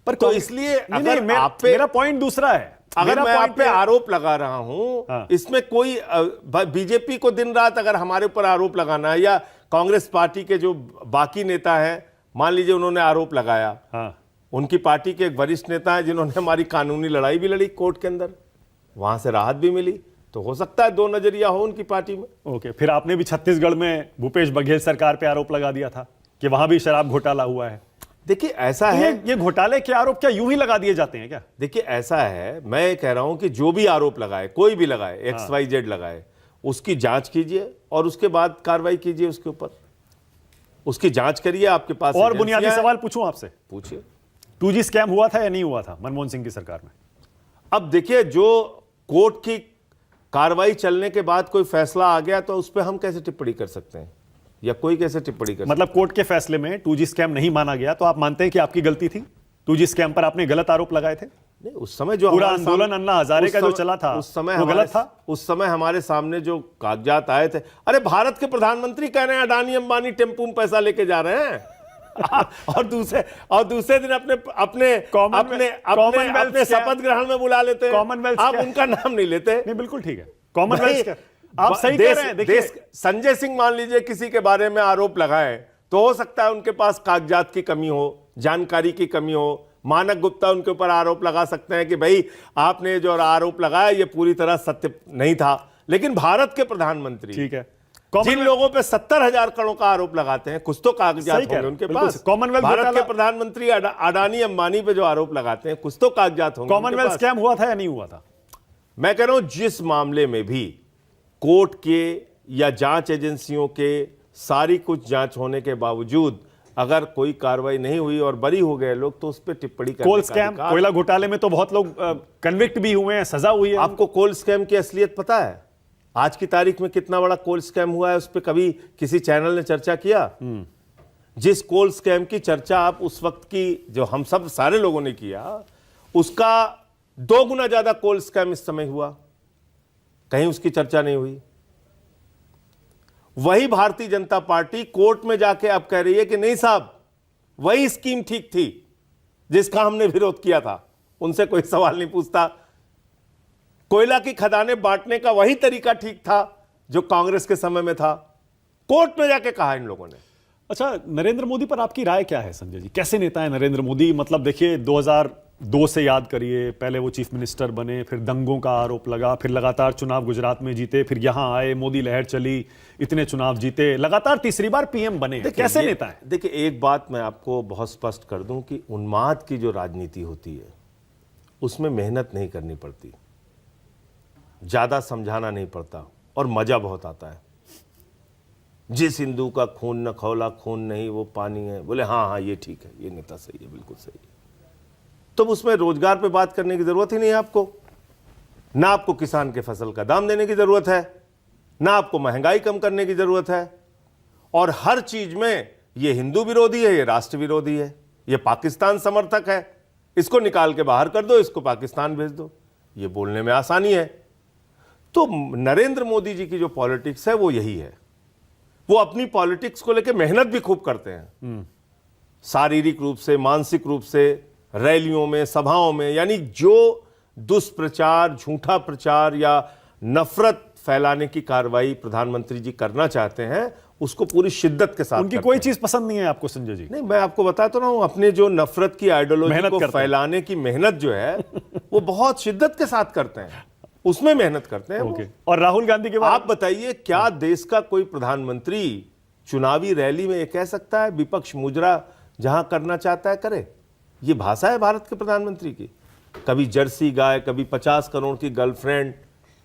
पर तो इसलिए नहीं, अगर नहीं, आप पे मेरा पॉइंट दूसरा है। अगर मेरा मैं आप पॉइंट पे ये- आरोप लगा रहा हूं, हाँ। इसमें कोई बीजेपी को दिन रात अगर हमारे ऊपर आरोप लगाना है, या कांग्रेस पार्टी के जो बाकी नेता हैं, मान लीजिए उन्होंने आरोप लगाया, हाँ, उनकी पार्टी के एक वरिष्ठ नेता हैं जिन्होंने हमारी कानूनी लड़ाई भी लड़ी कोर्ट के अंदर, वहां से राहत भी मिली, तो हो सकता है दो नजरिया हो उनकी पार्टी में। ओके। फिर आपने भी छत्तीसगढ़ में भूपेश बघेल सरकार पे आरोप लगा दिया था कि वहां भी शराब घोटाला हुआ है। देखिए ऐसा तो है, ये घोटाले के आरोप क्या यूं ही लगा दिए जाते हैं क्या? देखिए ऐसा है, मैं कह रहा हूं कि जो भी आरोप लगाए, कोई भी लगाए, XYZ लगाए, उसकी जांच कीजिए और उसके बाद कार्रवाई कीजिए उसके ऊपर, उसकी जांच करिए। आपके पास और बुनियादी एजेंसियां हैं, सवाल पूछूं आपसे, पूछिए। 2G स्कैम हुआ था या नहीं हुआ था मनमोहन सिंह की सरकार में? अब देखिए, जो कोर्ट की कार्रवाई चलने के बाद कोई फैसला आ गया तो उस पर हम कैसे टिप्पणी कर सकते हैं, या कोई कैसे टिप्पणी कर मतलब कोर्ट के फैसले में 2G स्कैम नहीं माना गया, तो आप मानते हैं कि आपकी गलती थी? 2G स्कैम पर आपने गलत आरोप लगाए थे? नहीं, उस समय जो पूरा हमारे आंदोलन सामने- अन्ना हजारे उस का जो समय- चला था, उस समय वो हमारे- गलत था? उस समय हमारे सामने जो कागजात आए थे, अरे भारत के प्रधानमंत्री कह रहे हैं अडानी अंबानी टेम्पू में पैसा लेके जा रहे हैं और दूसरे दिन अपने अपने कॉमनवेल्थ अपने क्या? शपथ ग्रहण में बुला लेते हैं। कॉमनवेल्थ आप क्या? उनका नाम नहीं लेते। नहीं, बिल्कुल ठीक है, कॉमनवेल्थ का आप सही कह रहे हैं। देखिए, संजय सिंह मान लीजिए किसी के बारे में आरोप लगाए, तो हो सकता है उनके पास कागजात की कमी हो, जानकारी की कमी हो। मानक गुप्ता उनके ऊपर आरोप लगा सकते हैं कि भाई आपने जो आरोप लगाया ये पूरी तरह सत्य नहीं था, लेकिन भारत के प्रधानमंत्री ठीक है, जिन लोगों पे 70,000 करोड़ का आरोप लगाते हैं, कुछ तो कागजात सही कह होंगे रहे हैं, उनके बिल्कुल पास। सही। कॉमनवेल्थ भारत के घोटाला- प्रधानमंत्री अडानी अंबानी पे जो आरोप लगाते हैं, कुछ तो कागजात होंगे उनके कॉमनवेल्थ पास। स्कैम हुआ था या नहीं हुआ था? मैं कह रहा हूं जिस मामले में भी कोर्ट के या जांच एजेंसियों के सारी कुछ जांच होने के बावजूद अगर कोई कार्रवाई नहीं हुई और बरी हो गए लोग, तो उस पर टिप्पणी करने कोल का स्कैम, अधिकार- कोयला घोटाले में तो बहुत लोग कन्विक्ट भी हुए हैं, सजा हुई है। आपको कोल स्कैम की असलियत पता है? आज की तारीख में कितना बड़ा कोल स्कैम हुआ है, उस पर कभी किसी चैनल ने चर्चा किया? जिस कोल स्कैम की चर्चा आप उस वक्त की, जो हम सब सारे लोगों ने किया, उसका 2 गुना ज्यादा कोल स्कैम इस समय हुआ, कहीं उसकी चर्चा नहीं हुई। वही भारतीय जनता पार्टी कोर्ट में जाके अब कह रही है कि नहीं साहब, वही स्कीम ठीक थी जिसका हमने विरोध किया था, उनसे कोई सवाल नहीं पूछता। कोयला की खदानें बांटने का वही तरीका ठीक था जो कांग्रेस के समय में था, कोर्ट में जाके कहा इन लोगों ने। अच्छा, नरेंद्र मोदी पर आपकी राय क्या है संजय जी? कैसे नेता है नरेंद्र मोदी? मतलब देखिए, 2002 से याद करिए, पहले वो चीफ मिनिस्टर बने, फिर दंगों का आरोप लगा, फिर लगातार चुनाव गुजरात में जीते, फिर यहां आए, मोदी लहर चली, इतने चुनाव जीते, लगातार तीसरी बार पीएम बने। कैसे नेता है? देखिए, एक बात मैं आपको बहुत स्पष्ट कर दूं कि उन्माद की जो राजनीति होती है उसमें मेहनत नहीं करनी पड़ती, ज्यादा समझाना नहीं पड़ता, और मजा बहुत आता है। जिस हिंदू का खून न खौला, खून नहीं वो पानी है, बोले हाँ हाँ ये ठीक है, ये नेता सही है, बिल्कुल सही है। तो उसमें रोजगार पे बात करने की जरूरत ही नहीं है आपको, ना आपको किसान के फसल का दाम देने की जरूरत है, ना आपको महंगाई कम करने की जरूरत है, और हर चीज में ये हिंदू विरोधी है, ये राष्ट्र विरोधी है, ये पाकिस्तान समर्थक है, इसको निकाल के बाहर कर दो, इसको पाकिस्तान भेज दो। ये बोलने में आसानी है। तो नरेंद्र मोदी जी की जो पॉलिटिक्स है वो यही है। वो अपनी पॉलिटिक्स को लेकर मेहनत भी खूब करते हैं, शारीरिक रूप से, मानसिक रूप से, रैलियों में, सभाओं में, यानी जो दुष्प्रचार, झूठा प्रचार या नफरत फैलाने की कार्रवाई प्रधानमंत्री जी करना चाहते हैं, उसको पूरी शिद्दत के साथ उनकी करते कोई हैं। चीज पसंद नहीं है आपको संजय जी? नहीं, मैं आपको बताता रहा हूं, अपने जो नफरत की आइडियोलॉजी मेहनत को करते हैं। फैलाने की मेहनत जो है वो बहुत शिद्दत के साथ करते हैं, उसमें मेहनत करते हैं वो। ओके। और राहुल गांधी के बाद आप बताइए, क्या देश का कोई प्रधानमंत्री चुनावी रैली में ये कह सकता है विपक्ष मुजरा जहां करना चाहता है करे? ये भाषा है भारत के प्रधानमंत्री की। कभी जर्सी गाय, कभी 50 करोड़ की गर्लफ्रेंड,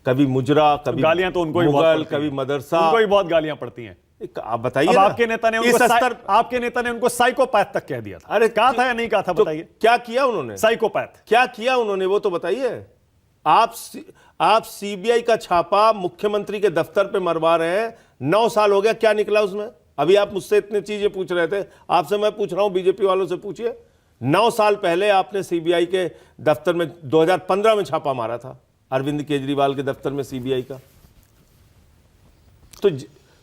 कभी मुजरा, कभी गालियां तो उनको ही बहुत मुगल, पड़ती हैं। कभी मदरसा। उनको ही बहुत गालियां पड़ती हैं। आप बताइए अब ना, आपके नेता ने इस उनको स्तर आपके नेता ने उनको साइकोपैथ तक कह दिया था। अरे कहा था या नहीं कहा था, तो बताइए। क्या किया उन्होंने? साइकोपैथ क्या किया उन्होंने वो तो बताइए। आप सीबीआई का छापा मुख्यमंत्री के दफ्तर पे मरवा रहे हैं, 9 साल हो गया, क्या निकला उसमें? अभी आप मुझसे इतनी चीजें पूछ रहे थे, आपसे मैं पूछ रहा हूं, बीजेपी वालों से पूछिए, 9 साल पहले आपने सीबीआई के दफ्तर में 2015 में छापा मारा था, अरविंद केजरीवाल के दफ्तर में सीबीआई का। तो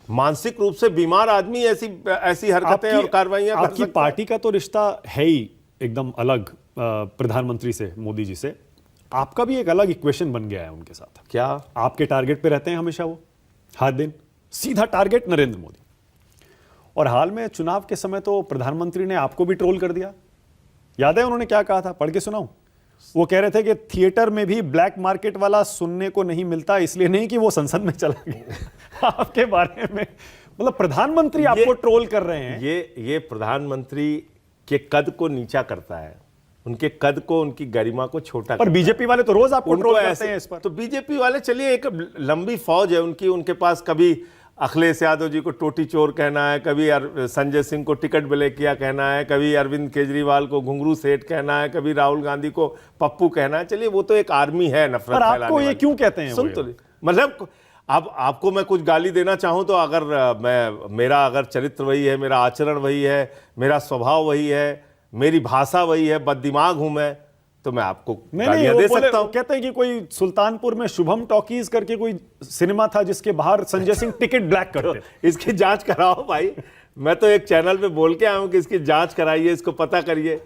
मानसिक रूप से बीमार आदमी ऐसी हरकतें और कार्रवाइयां कर आपकी सकता है। पार्टी का तो रिश्ता है ही एकदम अलग प्रधानमंत्री से, मोदी जी से। आपका भी एक अलग इक्वेशन बन गया है उनके साथ। क्या आपके टारगेट पे रहते हैं हमेशा वो, हर दिन सीधा टारगेट नरेंद्र मोदी। और हाल में चुनाव के समय तो प्रधानमंत्री ने आपको भी ट्रोल कर दिया। याद है उन्होंने क्या कहा था? पढ़ के सुनाऊं? वो कह रहे थे कि थिएटर में भी ब्लैक मार्केट वाला सुनने को नहीं मिलता, इसलिए नहीं कि वो संसद में चला गया। आपके बारे में मतलब प्रधानमंत्री आपको ट्रोल कर रहे हैं। ये प्रधानमंत्री के कद को नीचा करता है, उनके कद को, उनकी गरिमा को छोटा पर बीजेपी वाले तो रोज आपको ट्रोल करते हैं इस पर। तो बीजेपी वाले, चलिए, एक लंबी फौज है उनकी। उनके पास कभी अखिलेश यादव जी को टोटी चोर कहना है, कभी संजय सिंह को टिकट ब्लैकिया कहना है, कभी अरविंद केजरीवाल को घुंघरू सेठ कहना है, कभी राहुल गांधी को पप्पू कहना है। चलिए, वो तो एक आर्मी है नफरत पर फैलाने आपको ये वाली। क्यों कहते हैं? सुन तो मतलब, अब आपको मैं कुछ गाली देना चाहूं तो अगर मेरा अगर चरित्र वही है, मेरा आचरण वही है, मेरा स्वभाव वही है, मेरी भाषा वही है, बददिमाग हूं मैं, तो मैं आपको गालियां दे सकता हूं। कहते हैं कि कोई सुल्तानपुर में शुभम टॉकीज करके कोई सिनेमा था जिसके बाहर संजय सिंह टिकट ब्लैक करते थे। इसकी जांच कराओ भाई। मैं तो एक चैनल पे बोल के आया हूं कि इसकी जांच कराइए, इसको पता करिए।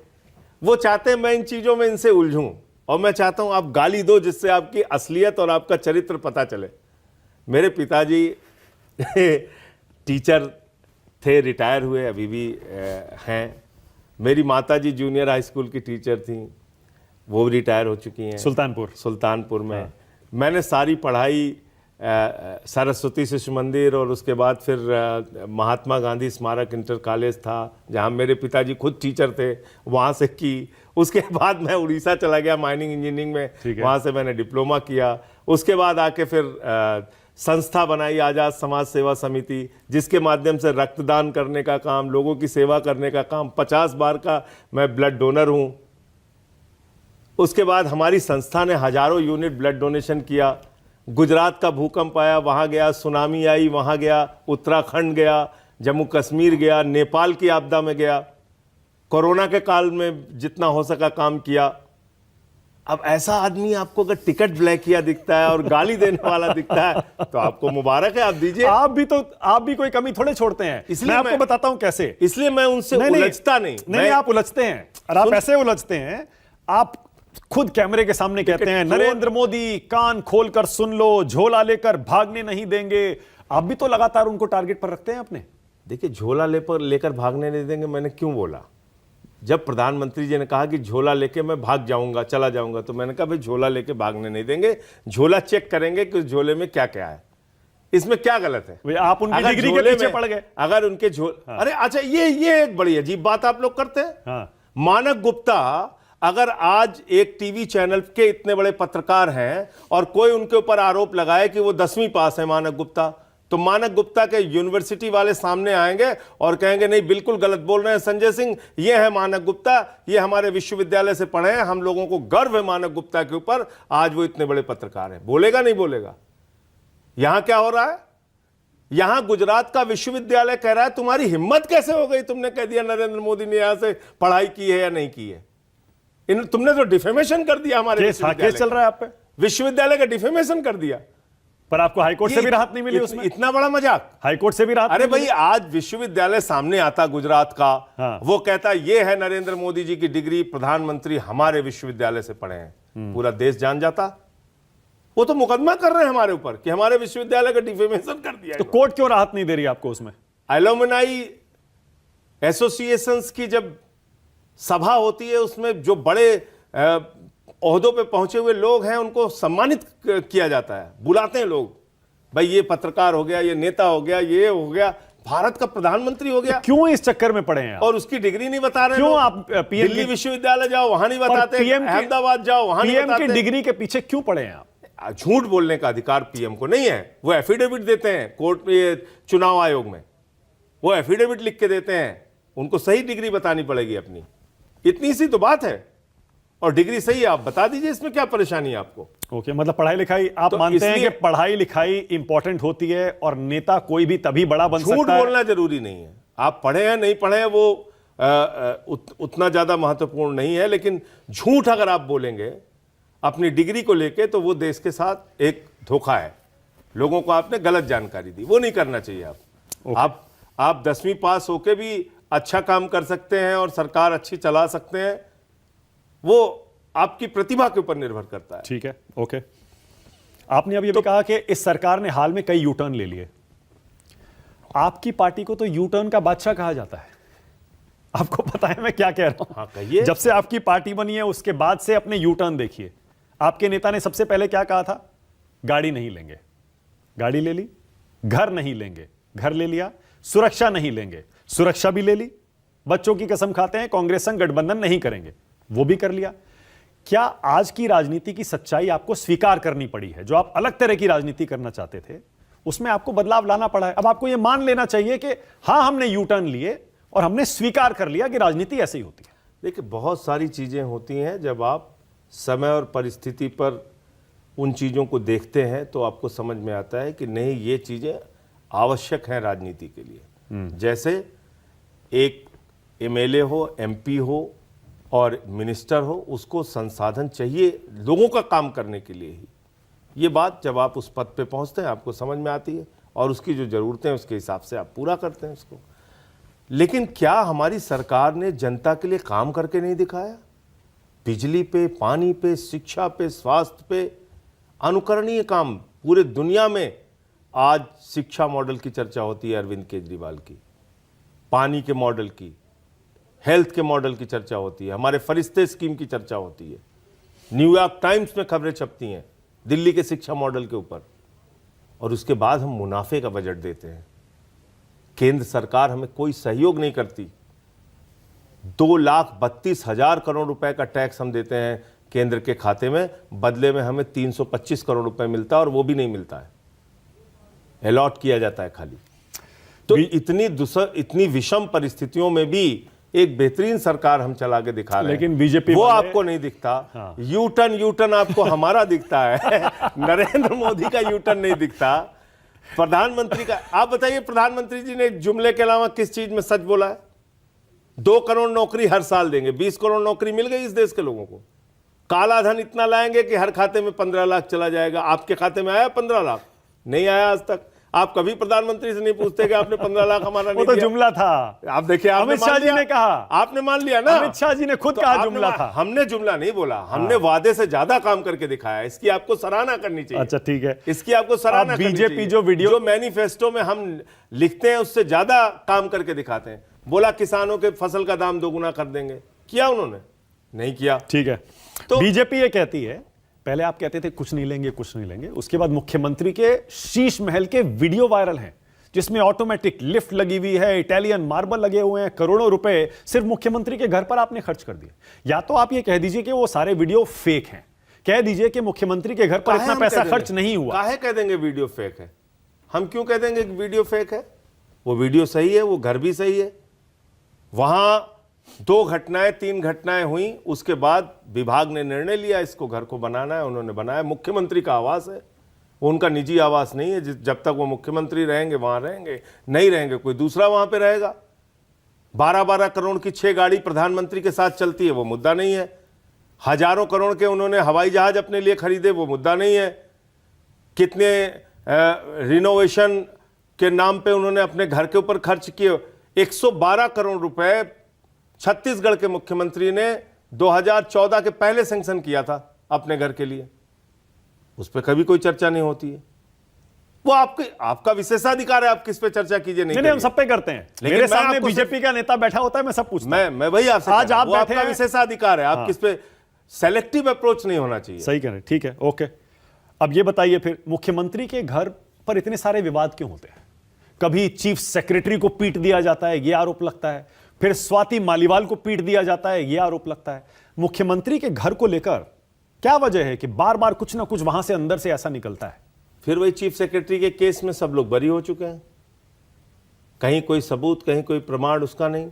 वो चाहते हैं मैं इन चीजों में इनसे उलझूं, और मैं चाहता हूं आप गाली दो जिससे आपकी असलियत और आपका चरित्र पता चले। मेरे पिताजी टीचर थे, रिटायर हुए, अभी भी हैं। मेरी माताजी जूनियर हाई स्कूल की टीचर थी, वो भी रिटायर हो चुकी हैं सुल्तानपुर में। हाँ। मैंने सारी पढ़ाई सरस्वती शिशु मंदिर और उसके बाद फिर महात्मा गांधी स्मारक इंटर कॉलेज था, जहां मेरे पिताजी खुद टीचर थे, वहां से की। उसके बाद मैं उड़ीसा चला गया माइनिंग इंजीनियरिंग में, वहां से मैंने डिप्लोमा किया। उसके बाद आके फिर संस्था बनाई आजाद समाज सेवा समिति, जिसके माध्यम से रक्तदान करने का काम, लोगों की सेवा करने का काम, 50 बार का मैं ब्लड डोनर हूं। उसके बाद हमारी संस्था ने हजारों यूनिट ब्लड डोनेशन किया। गुजरात का भूकंप आया, वहां गया, सुनामी आई, वहां गया, उत्तराखंड गया, जम्मू कश्मीर गया, नेपाल की आपदा में गया, कोरोना के काल में जितना हो सका काम किया। अब ऐसा आदमी आपको अगर टिकट ब्लैक किया दिखता है और गाली देने वाला दिखता है तो आपको मुबारक है, आप दीजिए। आप भी कोई कमी थोड़े छोड़ते हैं। इसलिए मैं आपको बताता हूं कैसे। इसलिए मैं उनसे उलझता नहीं। आप उलझते हैं, और आप ऐसे उलझते हैं, आप खुद कैमरे के सामने कहते हैं नरेंद्र मोदी कान खोलकर सुन लो, झोला लेकर भागने नहीं देंगे। आप भी तो लगातार उनको टारगेट पर रखते हैं अपने। देखिए, झोला लेकर भागने नहीं देंगे, मैंने क्यों बोला? जब प्रधानमंत्री जी ने कहा कि झोला लेके मैं भाग जाऊंगा, चला जाऊंगा, तो मैंने कहा भाई झोला लेके भागने नहीं देंगे, झोला चेक करेंगे कि उस झोले में क्या क्या है, इसमें क्या गलत है। आप उनकी डिग्री के पीछे पड़ गए। अगर उनके अरे अच्छा, ये एक बड़ी अजीब बात आप लोग करते हैं। हाँ। मानक गुप्ता, अगर आज एक टीवी चैनल के इतने बड़े पत्रकार हैं और कोई उनके ऊपर आरोप लगाए कि वो 10वीं पास है मानक गुप्ता, तो मानक गुप्ता के यूनिवर्सिटी वाले सामने आएंगे और कहेंगे नहीं, बिल्कुल गलत बोल रहे हैं संजय सिंह, ये है मानक गुप्ता, ये हमारे विश्वविद्यालय से पढ़े हैं, हम लोगों को गर्व है मानक गुप्ता के ऊपर, आज वो इतने बड़े पत्रकार हैं। बोलेगा नहीं बोलेगा? यहां क्या हो रहा है? यहां गुजरात का विश्वविद्यालय कह रहा है तुम्हारी हिम्मत कैसे हो गई, तुमने कह दिया नरेंद्र मोदी ने यहां से पढ़ाई की है या नहीं की है। तुमने तो डिफेमेशन कर दिया हमारे केस चल रहा है आप पे, विश्वविद्यालय का डिफेमेशन कर दिया। पर आपको हाईकोर्ट से भी राहत नहीं मिली उसमें। इतना बड़ा मजाक, हाईकोर्ट से भी राहत। अरे भाई, आज विश्वविद्यालय सामने आता गुजरात का, हाँ। वो कहता ये है नरेंद्र मोदी जी की डिग्री, प्रधानमंत्री हमारे विश्वविद्यालय से पढ़े हैं, पूरा देश जान जाता। वो तो मुकदमा कर रहे हैं हमारे ऊपर कि हमारे विश्वविद्यालय का डिफेमेशन कर दिया। तो कोर्ट क्यों राहत नहीं दे रही आपको उसमें? एलुमनाई एसोसिएशंस की जब सभा होती है, उसमें जो बड़े ओहदों पे पहुंचे हुए लोग हैं उनको सम्मानित किया जाता है, बुलाते हैं लोग, भाई ये पत्रकार हो गया, ये नेता हो गया, ये हो गया, भारत का प्रधानमंत्री हो गया। क्यों इस चक्कर में पड़े हैं आप? और उसकी डिग्री नहीं बता रहे। क्यों आप दिल्ली विश्वविद्यालय जाओ, वहां नहीं बताते, अहमदाबाद जाओ, वहां नहीं बताते। की डिग्री के पीछे क्यों पड़े हैं आप? झूठ बोलने का अधिकार पीएम को नहीं है। वो एफिडेविट देते हैं कोर्ट में, चुनाव आयोग में, वो एफिडेविट लिख के देते हैं, उनको सही डिग्री बतानी पड़ेगी अपनी, इतनी सी तो बात है। और डिग्री सही है, आप बता दीजिए, इसमें क्या परेशानी है आपको? ओके, मतलब पढ़ाई लिखाई आप तो मानते हैं कि पढ़ाई लिखाई इंपॉर्टेंट होती है और नेता कोई भी तभी बड़ा बन सकता है। झूठ बोलना जरूरी नहीं है। आप पढ़े हैं नहीं पढ़े हैं, उतना ज़्यादा महत्वपूर्ण नहीं है, लेकिन झूठ अगर आप बोलेंगे अपनी डिग्री को लेके तो वो देश के साथ एक धोखा है। लोगों को आपने गलत जानकारी दी, वो नहीं करना चाहिए। आप 10वीं पास होके भी अच्छा काम कर सकते हैं और सरकार अच्छी चला सकते हैं, वो आपकी प्रतिभा के ऊपर निर्भर करता है। ठीक है, ओके। आपने अभी कहा कि इस सरकार ने हाल में कई यू टर्न ले लिए। आपकी पार्टी को तो यू टर्न का बादशाह कहा जाता है। आपको पता है मैं क्या कह रहा हूं? हाँ, कहिए। जब से आपकी पार्टी बनी है उसके बाद से अपने यू टर्न देखिए। आपके नेता ने सबसे पहले क्या कहा था? गाड़ी नहीं लेंगे, गाड़ी ले ली। घर नहीं लेंगे, घर ले लिया। सुरक्षा नहीं लेंगे, सुरक्षा भी ले ली। बच्चों की कसम खाते हैं कांग्रेस संग गठबंधन नहीं करेंगे, वो भी कर लिया। क्या आज की राजनीति की सच्चाई आपको स्वीकार करनी पड़ी है? जो आप अलग तरह की राजनीति करना चाहते थे उसमें आपको बदलाव लाना पड़ा है। अब आपको यह मान लेना चाहिए कि हां, हमने यू टर्न लिए और हमने स्वीकार कर लिया कि राजनीति ऐसे ही होती है। देखिए, बहुत सारी चीजें होती हैं, जब आप समय और परिस्थिति पर उन चीजों को देखते हैं तो आपको समझ में आता है कि नहीं, ये चीजें आवश्यक हैं राजनीति के लिए। जैसे एक एमएलए हो, एमपी हो और मिनिस्टर हो, उसको संसाधन चाहिए लोगों का काम करने के लिए ही। ये बात जब आप उस पद पे पहुंचते हैं आपको समझ में आती है, और उसकी जो ज़रूरतें हैं उसके हिसाब से आप पूरा करते हैं उसको। लेकिन क्या हमारी सरकार ने जनता के लिए काम करके नहीं दिखाया? बिजली पे, पानी पे, शिक्षा पे, स्वास्थ्य पे अनुकरणीय काम। पूरे दुनिया में आज शिक्षा मॉडल की चर्चा होती है, अरविंद केजरीवाल की, पानी के मॉडल की, हेल्थ के मॉडल की चर्चा होती है, हमारे फरिश्ते स्कीम की चर्चा होती है, न्यूयॉर्क टाइम्स में खबरें छपती हैं दिल्ली के शिक्षा मॉडल के ऊपर। और उसके बाद हम मुनाफे का बजट देते हैं। केंद्र सरकार हमें कोई सहयोग नहीं करती। 2,32,000 करोड़ रुपए का टैक्स हम देते हैं केंद्र के खाते में, बदले में हमें 325 करोड़ रुपए मिलता है, और वो भी नहीं मिलता है, अलॉट किया जाता है खाली। तो इतनी विषम परिस्थितियों में भी एक बेहतरीन सरकार हम चला के दिखा रहे हैं। लेकिन बीजेपी वो आपको नहीं दिखता। हाँ। यू टर्न आपको हमारा दिखता है। नरेंद्र मोदी का यू टर्न नहीं दिखता। प्रधानमंत्री का आप बताइए, प्रधानमंत्री जी ने जुमले के अलावा किस चीज में सच बोला है? 2 करोड़ नौकरी हर साल देंगे। 20 करोड़ नौकरी मिल गई इस देश के लोगों को। काला धन इतना लाएंगे कि हर खाते में 15 लाख चला जाएगा। आपके खाते में आया 15 लाख? नहीं आया आज तक। आप कभी प्रधानमंत्री से नहीं पूछते कि आपने 15 लाख हमारा नहीं वो तो दिया। जुमला था। आप देखिए, अमित शाह जी ने कहा, आपने मान लिया ना। अमित शाह जी ने खुद कहा जुमला था। हमने जुमला नहीं बोला, हमने वादे से ज्यादा काम करके दिखाया। इसकी आपको सराहना करनी चाहिए। अच्छा, ठीक है, इसकी आपको सराहना करनी चाहिए। बीजेपी जो वीडियो, जो मैनिफेस्टो में हम लिखते हैं उससे ज्यादा काम करके दिखाते हैं। बोला किसानों के फसल का दाम दोगुना कर देंगे, किया उन्होंने? नहीं किया। ठीक है। तो बीजेपी ये कहती है, पहले आप कहते थे कुछ नहीं लेंगे, कुछ नहीं लेंगे। उसके बाद मुख्यमंत्री के शीश महल के वीडियो वायरल हैं जिसमें ऑटोमेटिक लिफ्ट लगी हुई है, इटालियन मार्बल लगे हुए हैं, करोड़ों रुपए सिर्फ मुख्यमंत्री के घर पर आपने खर्च कर दिए। या तो आप ये कह दीजिए कि वो सारे वीडियो फेक हैं, कह दीजिए कि मुख्यमंत्री के घर पर इतना पैसा खर्च नहीं हुआ। काहे कह देंगे वीडियो फेक है? हम क्यों कह देंगे कि वीडियो फेक है? वो वीडियो सही है, वो घर भी सही है। वहां 2 घटनाएं 3 घटनाएं हुई, उसके बाद विभाग ने निर्णय लिया इसको घर को बनाना है, उन्होंने बनाया। मुख्यमंत्री का आवास है, वो उनका निजी आवास नहीं है। जब तक वो मुख्यमंत्री रहेंगे वहां रहेंगे, नहीं रहेंगे कोई दूसरा वहां पे रहेगा। 12-12 करोड़ की 6 गाड़ी प्रधानमंत्री के साथ चलती है, वो मुद्दा नहीं है। हजारों करोड़ के उन्होंने हवाई जहाज अपने लिए खरीदे, वो मुद्दा नहीं है। कितने रिनोवेशन के नाम पे उन्होंने अपने घर के ऊपर खर्च किए। 112 करोड़ रुपए छत्तीसगढ़ के मुख्यमंत्री ने 2014 के पहले सैंक्शन किया था अपने घर के लिए। उस पर कभी कोई चर्चा नहीं होती है। वो आपका विशेषाधिकार है, आप किस पे चर्चा कीजिए। नहीं, हम सब पे करते हैं। मेरे सामने बीजेपी का नेता बैठा होता है, मैं सब पूछता हूं। मैं वही आपसे, आज आप आपका विशेषाधिकार है, आप किस पे, सेलेक्टिव अप्रोच नहीं होना चाहिए। सही कह रहे हैं, ठीक है, ओके। अब ये बताइए फिर, मुख्यमंत्री के घर पर इतने सारे विवाद क्यों होते हैं? कभी चीफ सेक्रेटरी को पीट दिया जाता है, यह आरोप लगता है। फिर स्वाति मालीवाल को पीट दिया जाता है, यह आरोप लगता है। मुख्यमंत्री के घर को लेकर क्या वजह है कि बार बार कुछ ना कुछ वहां से अंदर से ऐसा निकलता है? फिर वही चीफ सेक्रेटरी के केस में सब लोग बरी हो चुके हैं। कहीं कोई सबूत, कहीं कोई प्रमाण उसका नहीं।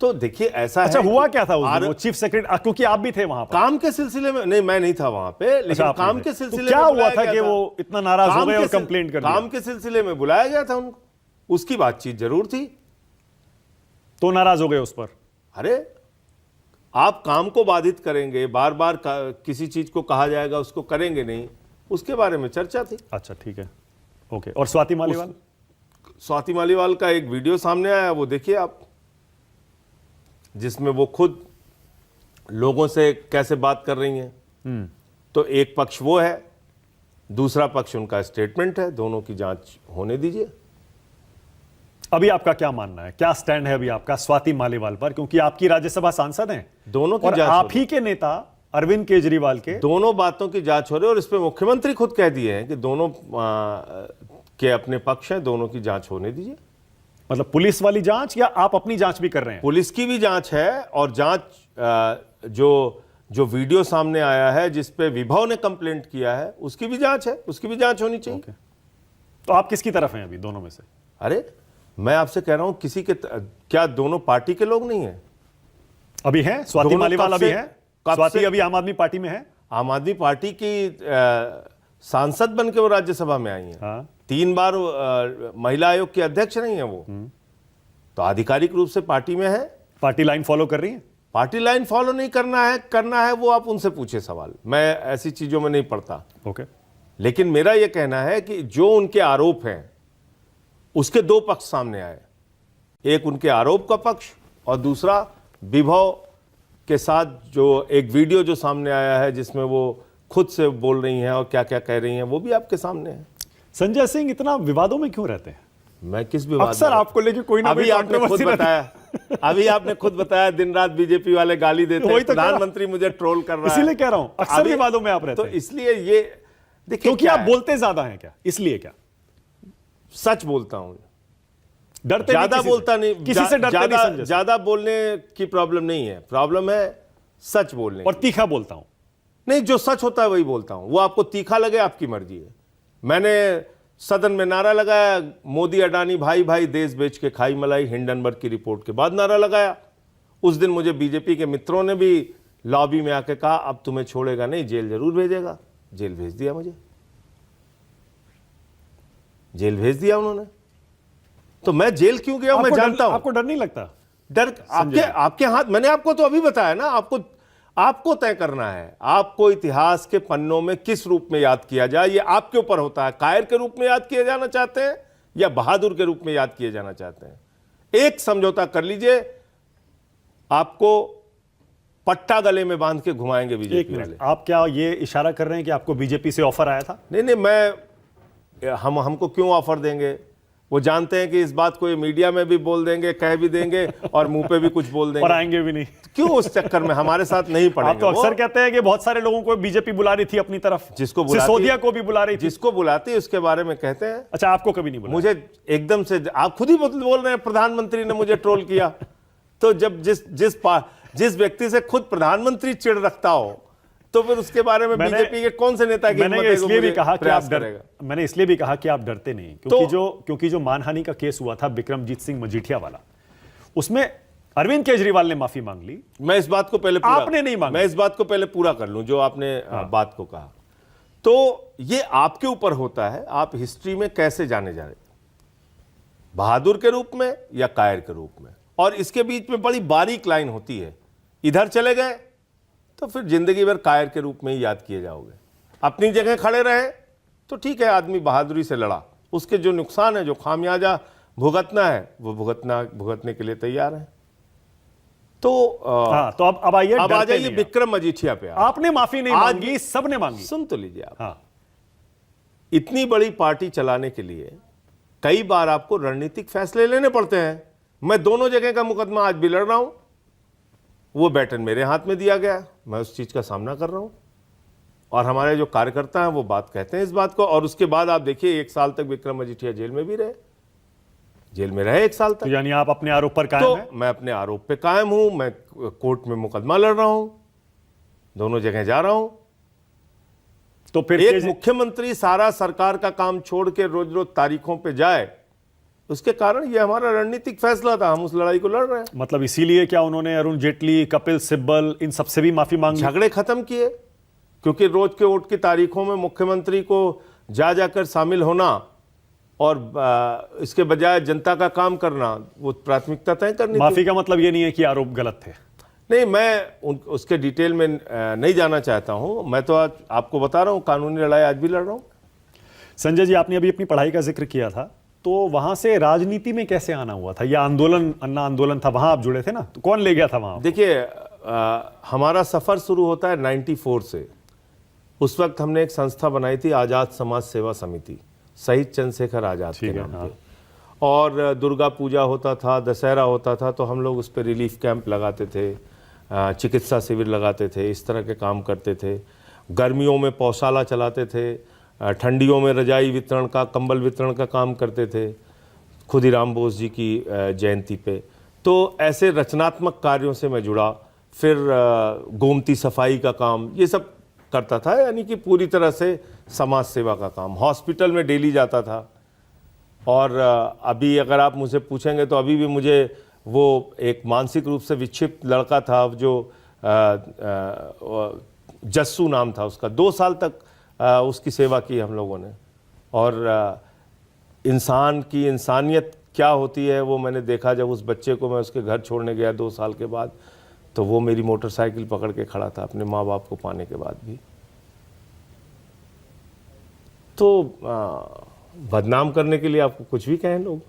तो देखिए ऐसा अच्छा, है। हुआ क्या था उस दिन? वो चीफ सेक्रेटरी, क्योंकि आप भी थे वहां पर काम के सिलसिले में। नहीं, मैं नहीं था वहां पे, लेकिन अच्छा, काम के सिलसिले में क्या हुआ था कि वो इतना नाराज हो गए और कंप्लेंट कर दिया? काम के सिलसिले में बुलाया गया था उनको, उसकी बातचीत जरूर थी। तो नाराज हो गए उस पर? अरे आप काम को बाधित करेंगे, बार बार किसी चीज को कहा जाएगा उसको करेंगे नहीं, उसके बारे में चर्चा थी। अच्छा ठीक है, ओके। और स्वाति मालीवाल? स्वाति मालीवाल का एक वीडियो सामने आया, वो देखिए आप, जिसमें वो खुद लोगों से कैसे बात कर रही हैं। तो एक पक्ष वो है, दूसरा पक्ष उनका स्टेटमेंट है, दोनों की जांच होने दीजिए। अभी आपका क्या मानना है, क्या स्टैंड है अभी आपका स्वाति मालीवाल पर? क्योंकि आपकी राज्यसभा सांसद हैं, दोनों की और जांच आप ही के नेता अरविंद केजरीवाल के दोनों बातों की जांच हो रही है, और इस पे मुख्यमंत्री खुद कह दिए हैं कि दोनों के अपने पक्ष हैं, दोनों की जांच होने दीजिए। मतलब पुलिस वाली जांच, या आप अपनी जांच भी कर रहे हैं? पुलिस की भी जांच है, और जांच जो वीडियो सामने आया है जिस पे विभव ने कंप्लेंट किया है, उसकी भी जांच है, उसकी भी जांच होनी चाहिए। तो आप किसकी तरफ हैं अभी दोनों में से? अरे मैं आपसे कह रहा हूं, किसी के क्या दोनों पार्टी के लोग नहीं है? अभी हैं स्वाति दोनों मालीवाल? कब अभी से- है कब स्वाति? से- अभी आम आदमी पार्टी में है? आम आदमी पार्टी की सांसद बन के वो राज्यसभा में आई हैं। हाँ। 3 बार महिला आयोग की अध्यक्ष नहीं है वो, तो आधिकारिक रूप से पार्टी में है। पार्टी लाइन फॉलो कर रही है? पार्टी लाइन फॉलो नहीं करना है वो आप उनसे पूछे सवाल, मैं ऐसी चीजों में नहीं पड़ता। ओके। लेकिन मेरा यह कहना है कि जो उनके आरोप हैं उसके 2 पक्ष सामने आए, एक उनके आरोप का पक्ष और दूसरा विभव के साथ जो एक वीडियो जो सामने आया है जिसमें वो खुद से बोल रही हैं और क्या क्या कह रही हैं, वो भी आपके सामने है। संजय सिंह इतना विवादों में क्यों रहते हैं? मैं किस विवाद अक्सर में? आपको लेके कोई ना अभी कोई आपने खुद controversy रहती है। बताया, अभी आपने खुद बताया दिन रात बीजेपी वाले गाली देते हैं, वही तो कह रहा हूं। प्रधानमंत्री मुझे ट्रोल कर रहा है, इसीलिए कह रहा हूं, अक्सर अभी- विवादों में आप रहते तो हैं। इसलिए ये देखिए, क्योंकि क्या आप है? बोलते ज्यादा हैं क्या, इसलिए? क्या सच बोलता हूं, डरते ज्यादा नहीं? बोलता नहीं, किसी से डरते नहीं संजय सिंह? ज्यादा बोलने की प्रॉब्लम नहीं है, प्रॉब्लम है सच बोलने और की। तीखा बोलता हूं। नहीं, जो सच होता है वही बोलता हूं, वो आपको तीखा लगे आपकी मर्जी है। मैंने सदन में नारा लगाया, मोदी अडानी भाई भाई देश बेच के खाई मलाई, हिंडनबर्ग की रिपोर्ट के बाद नारा लगाया। उस दिन मुझे बीजेपी के मित्रों ने भी लॉबी में आके कहा अब तुम्हें छोड़ेगा नहीं, जेल जरूर भेजेगा। जेल भेज दिया, मुझे जेल भेज दिया उन्होंने। तो मैं जेल क्यों गया मैं आपको जानता हूं। आपको डर नहीं लगता? डर आपके हाथ, मैंने आपको तो अभी बताया ना, आपको तय करना है, आपको इतिहास के पन्नों में किस रूप में याद किया जाए, ये आपके ऊपर होता है। कायर के रूप में याद किए जाना चाहते हैं या बहादुर के रूप में याद किए जाना चाहते हैं? एक समझौता कर लीजिए, आपको पट्टा गले में बांध के घुमाएंगे एक बीजेपी वाले। मिनट, आप क्या ये इशारा कर रहे हैं कि आपको बीजेपी से ऑफर आया था? नहीं, हमको क्यों ऑफर देंगे? वो जानते हैं कि इस बात को ये मीडिया में भी बोल देंगे, कह भी देंगे और मुंह पे भी कुछ बोल और देंगे। आएंगे भी नहीं? क्यों उस चक्कर में हमारे साथ नहीं पड़ेंगे? आप तो अक्सर कहते हैं कि बहुत सारे लोगों को बीजेपी बुला रही थी अपनी तरफ, जिसको बुलाती- सिसोदिया को भी बुला रही थी। जिसको बुलाती है उसके बारे में कहते हैं। अच्छा, आपको कभी नहीं बुला? मुझे एकदम से, आप खुद ही बोल रहे हैं प्रधानमंत्री ने मुझे ट्रोल किया। तो जब जिस व्यक्ति से खुद प्रधानमंत्री चिढ़ रखता हो, तो फिर उसके बारे में बीजेपी के कौन से नेता की मैंने हिम्मत ये है कि इसलिए भी मुझे कहा कि प्रयास आप करेगा? मैंने इसलिए भी कहा कि आप डरते नहीं, क्योंकि जो मानहानि का केस हुआ था बिक्रमजीत सिंह मजीठिया वाला, उसमें अरविंद केजरीवाल ने माफी मांग ली। मैं इस बात को पहले आपने नहीं मांगा। मैं इस बात को पहले पूरा कर लूं जो आपने बात को कहा। तो ये आपके ऊपर होता है, आप हिस्ट्री में कैसे जाने जा रहे, बहादुर के रूप में या कायर के रूप में। और इसके बीच में बड़ी बारीक लाइन होती है, इधर चले गए तो फिर जिंदगी भर कायर के रूप में ही याद किए जाओगे। अपनी जगह खड़े रहे तो ठीक है, आदमी बहादुरी से लड़ा, उसके जो नुकसान है, जो खामियाजा भुगतना है, वो भुगतने के लिए तैयार है। तो हाँ, तो अब आइए, अब आ डरते जाइए नहीं आप। विक्रम मजीठिया पे। आपने माफी नहीं आज मांगी, सबने मांगी। सुन तो लीजिए आप, हाँ, इतनी बड़ी पार्टी चलाने के लिए कई बार आपको रणनीतिक फैसले लेने पड़ते हैं। मैं दोनों जगह का मुकदमा आज भी लड़ रहा हूं, वो बैटन मेरे हाथ में दिया गया, मैं उस चीज का सामना कर रहा हूं, और हमारे जो कार्यकर्ता हैं वो बात कहते हैं इस बात को। और उसके बाद आप देखिए 1 साल तक विक्रम मजीठिया जेल में भी रहे, जेल में रहे 1 साल तो तक। यानी आप अपने आरोप पर कायम तो हैं? मैं अपने आरोप पे कायम हूं, मैं कोर्ट में मुकदमा लड़ रहा हूं, दोनों जगह जा रहा हूं। तो फिर एक मुख्यमंत्री सारा सरकार का काम छोड़ के रोज रोज तारीखों पे जाए, उसके कारण ये हमारा रणनीतिक फैसला था, हम उस लड़ाई को लड़ रहे हैं। मतलब इसीलिए क्या उन्होंने अरुण जेटली, कपिल सिब्बल, इन सबसे भी माफी मांगी? झगड़े खत्म किए, क्योंकि रोज के वोट की तारीखों में मुख्यमंत्री को जा जाकर शामिल होना और इसके बजाय जनता का काम करना, वो प्राथमिकता तय करनी थी। माफी का मतलब ये नहीं है कि आरोप गलत थे। नहीं, मैं उसके डिटेल में नहीं जाना चाहता हूं। मैं तो आज आपको बता रहा हूं, कानूनी लड़ाई आज भी लड़ रहा हूं। संजय जी, आपने अभी अपनी पढ़ाई का जिक्र किया था, तो वहां से राजनीति में कैसे आना हुआ था? यह आंदोलन, अन्ना आंदोलन था, वहां आप जुड़े थे ना, तो कौन ले गया था वहां? देखिए, हमारा सफर शुरू होता है 94 से। उस वक्त हमने एक संस्था बनाई थी, आजाद समाज सेवा समिति, शहीद चंद्रशेखर आजाद के नाम पे। और दुर्गा पूजा होता था, दशहरा होता था, तो हम लोग उस पर रिलीफ कैंप लगाते थे, चिकित्सा शिविर लगाते थे, इस तरह के काम करते थे। गर्मियों में पौशाला चलाते थे, ठंडियों में रजाई वितरण का, कंबल वितरण का काम करते थे, खुदीराम बोस जी की जयंती पे। तो ऐसे रचनात्मक कार्यों से मैं जुड़ा। फिर गोमती सफाई का काम, ये सब करता था, यानी कि पूरी तरह से समाज सेवा का काम। हॉस्पिटल में डेली जाता था। और अभी अगर आप मुझे पूछेंगे तो अभी भी मुझे वो एक मानसिक रूप से विक्षिप्त लड़का था जो जस्सू नाम था उसका, 2 साल तक उसकी सेवा की हम लोगों ने। और इंसान की इंसानियत क्या होती है वो मैंने देखा जब उस बच्चे को मैं उसके घर छोड़ने गया 2 साल के बाद। तो वो मेरी मोटरसाइकिल पकड़ के खड़ा था अपने माँ बाप को पाने के बाद भी। तो बदनाम करने के लिए आपको कुछ भी कहें लोग।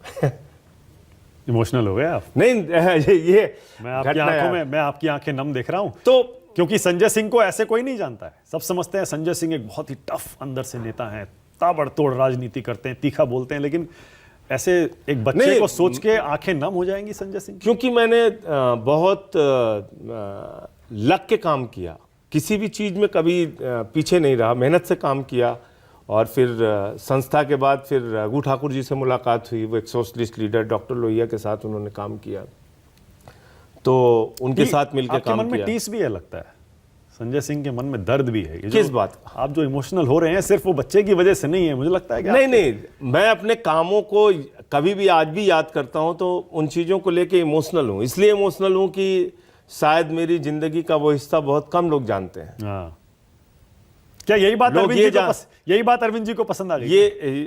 इमोशनल हो गए आप? नहीं, ये मैं आपकी आंखों में, मैं आपकी आंखें नम देख रहा हूं। तो क्योंकि संजय सिंह को ऐसे कोई नहीं जानता है। सब समझते हैं संजय सिंह एक बहुत ही टफ अंदर से नेता हैं, ताबड़तोड़ राजनीति करते हैं, तीखा बोलते हैं, लेकिन ऐसे एक बच्चे को सोच के आंखें नम हो जाएंगी संजय सिंह? क्योंकि मैंने बहुत लग के काम किया, किसी भी चीज में कभी पीछे नहीं रहा, मेहनत से काम किया। और फिर संस्था के बाद फिर रघु ठाकुर जी से मुलाकात हुई, वो एक सोशलिस्ट लीडर, डॉक्टर लोहिया के साथ उन्होंने काम किया, तो उनके साथ मिलकर काम किया। मन में टीस भी है लगता है, संजय सिंह के मन में दर्द भी है। किस बात का? आप जो इमोशनल हो रहे हैं सिर्फ वो बच्चे की वजह से नहीं है, मुझे लगता है कि नहीं, मैं अपने कामों को कभी भी आज भी याद करता हूं तो उन चीजों को लेके इमोशनल हूं। इसलिए इमोशनल हूं कि शायद मेरी जिंदगी का वो हिस्सा बहुत कम लोग जानते हैं। हाँ। क्या यही बात अरविंद जी को पसंद आ गई?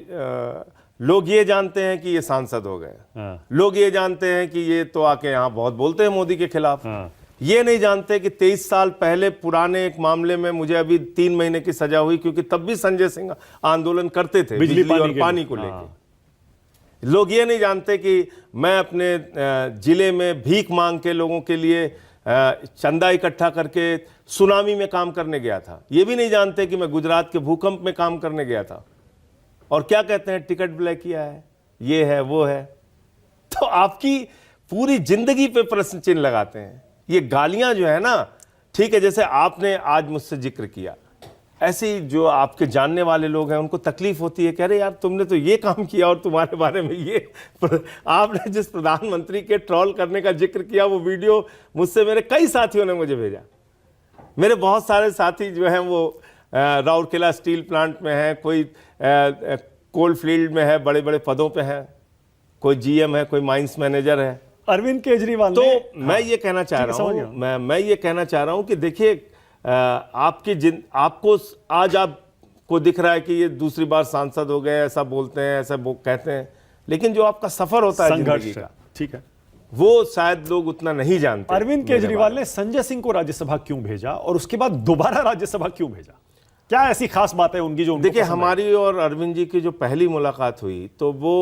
लोग ये जानते हैं कि ये सांसद हो गए। हाँ। लोग ये जानते हैं कि ये तो आके यहाँ बहुत बोलते हैं मोदी के खिलाफ। हाँ। ये नहीं जानते कि 23 साल पहले पुराने एक मामले में मुझे अभी 3 महीने की सजा हुई, क्योंकि तब भी संजय सिंह आंदोलन करते थे बिजली और पानी को लेकर। लोग ये नहीं जानते कि मैं अपने जिले में भीख मांग के लोगों के लिए चंदा इकट्ठा करके सुनामी में काम करने गया था। ये भी नहीं जानते कि मैं गुजरात के भूकंप में काम करने गया था। और क्या कहते हैं, टिकट ब्लैक किया है, ये है वो है। तो आपकी पूरी जिंदगी पे प्रश्न चिन्ह लगाते हैं। ये गालियां जो है ना, ठीक है, जैसे आपने आज मुझसे जिक्र किया, ऐसे ही जो आपके जानने वाले लोग हैं उनको तकलीफ होती है, कह रहे यार तुमने तो ये काम किया और तुम्हारे बारे में ये आपने जिस प्रधानमंत्री के ट्रोल करने का जिक्र किया वो वीडियो मुझसे मेरे कई साथियों ने मुझे भेजा। मेरे बहुत सारे साथी जो हैं वो राउरकेला स्टील प्लांट में हैं, कोई कोल फील्ड में है, बड़े बड़े पदों पे है, कोई जीएम है, कोई माइंस मैनेजर है। अरविंद केजरीवाल तो मैं ये कहना चाह रहा हूँ, मैं ये कहना चाह रहा हूँ कि देखिए, आपको आज आपको दिख रहा है कि ये दूसरी बार सांसद हो गए, ऐसा बोलते हैं, ऐसा कहते हैं, लेकिन जो आपका सफर होता है जिंदगी का, ठीक है, वो शायद लोग उतना नहीं जानते। अरविंद केजरीवाल ने संजय सिंह को राज्यसभा क्यों भेजा और उसके बाद दोबारा राज्यसभा क्यों भेजा? क्या ऐसी खास बात है उनकी जो? देखिए, हमारी और अरविंद जी की जो पहली मुलाकात हुई तो वो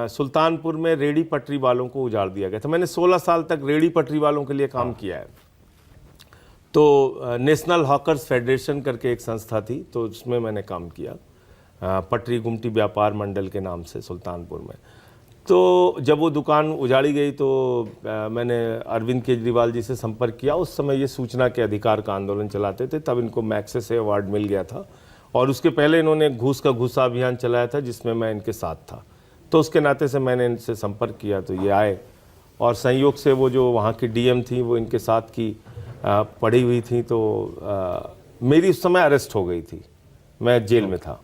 सुल्तानपुर में रेडी पटरी वालों को उजाड़ दिया गया था। मैंने 16 साल तक रेडी पटरी वालों के लिए काम किया है। तो नेशनल हॉकर्स फेडरेशन करके एक संस्था थी, तो उसमें मैंने काम किया, पटरी गुमटी व्यापार मंडल के नाम से सुल्तानपुर में। तो जब वो दुकान उजाड़ी गई तो मैंने अरविंद केजरीवाल जी से संपर्क किया। उस समय ये सूचना के अधिकार का आंदोलन चलाते थे, तब इनको मैक्सेसे अवार्ड मिल गया था और उसके पहले इन्होंने घूस का घूसा अभियान चलाया था जिसमें मैं इनके साथ था। तो उसके नाते से मैंने इनसे संपर्क किया तो ये आए और संयोग से वो जो वहाँ की डीएम थी वो इनके साथ की पड़ी हुई थी। तो मेरी उस समय अरेस्ट हो गई थी, मैं जेल में था।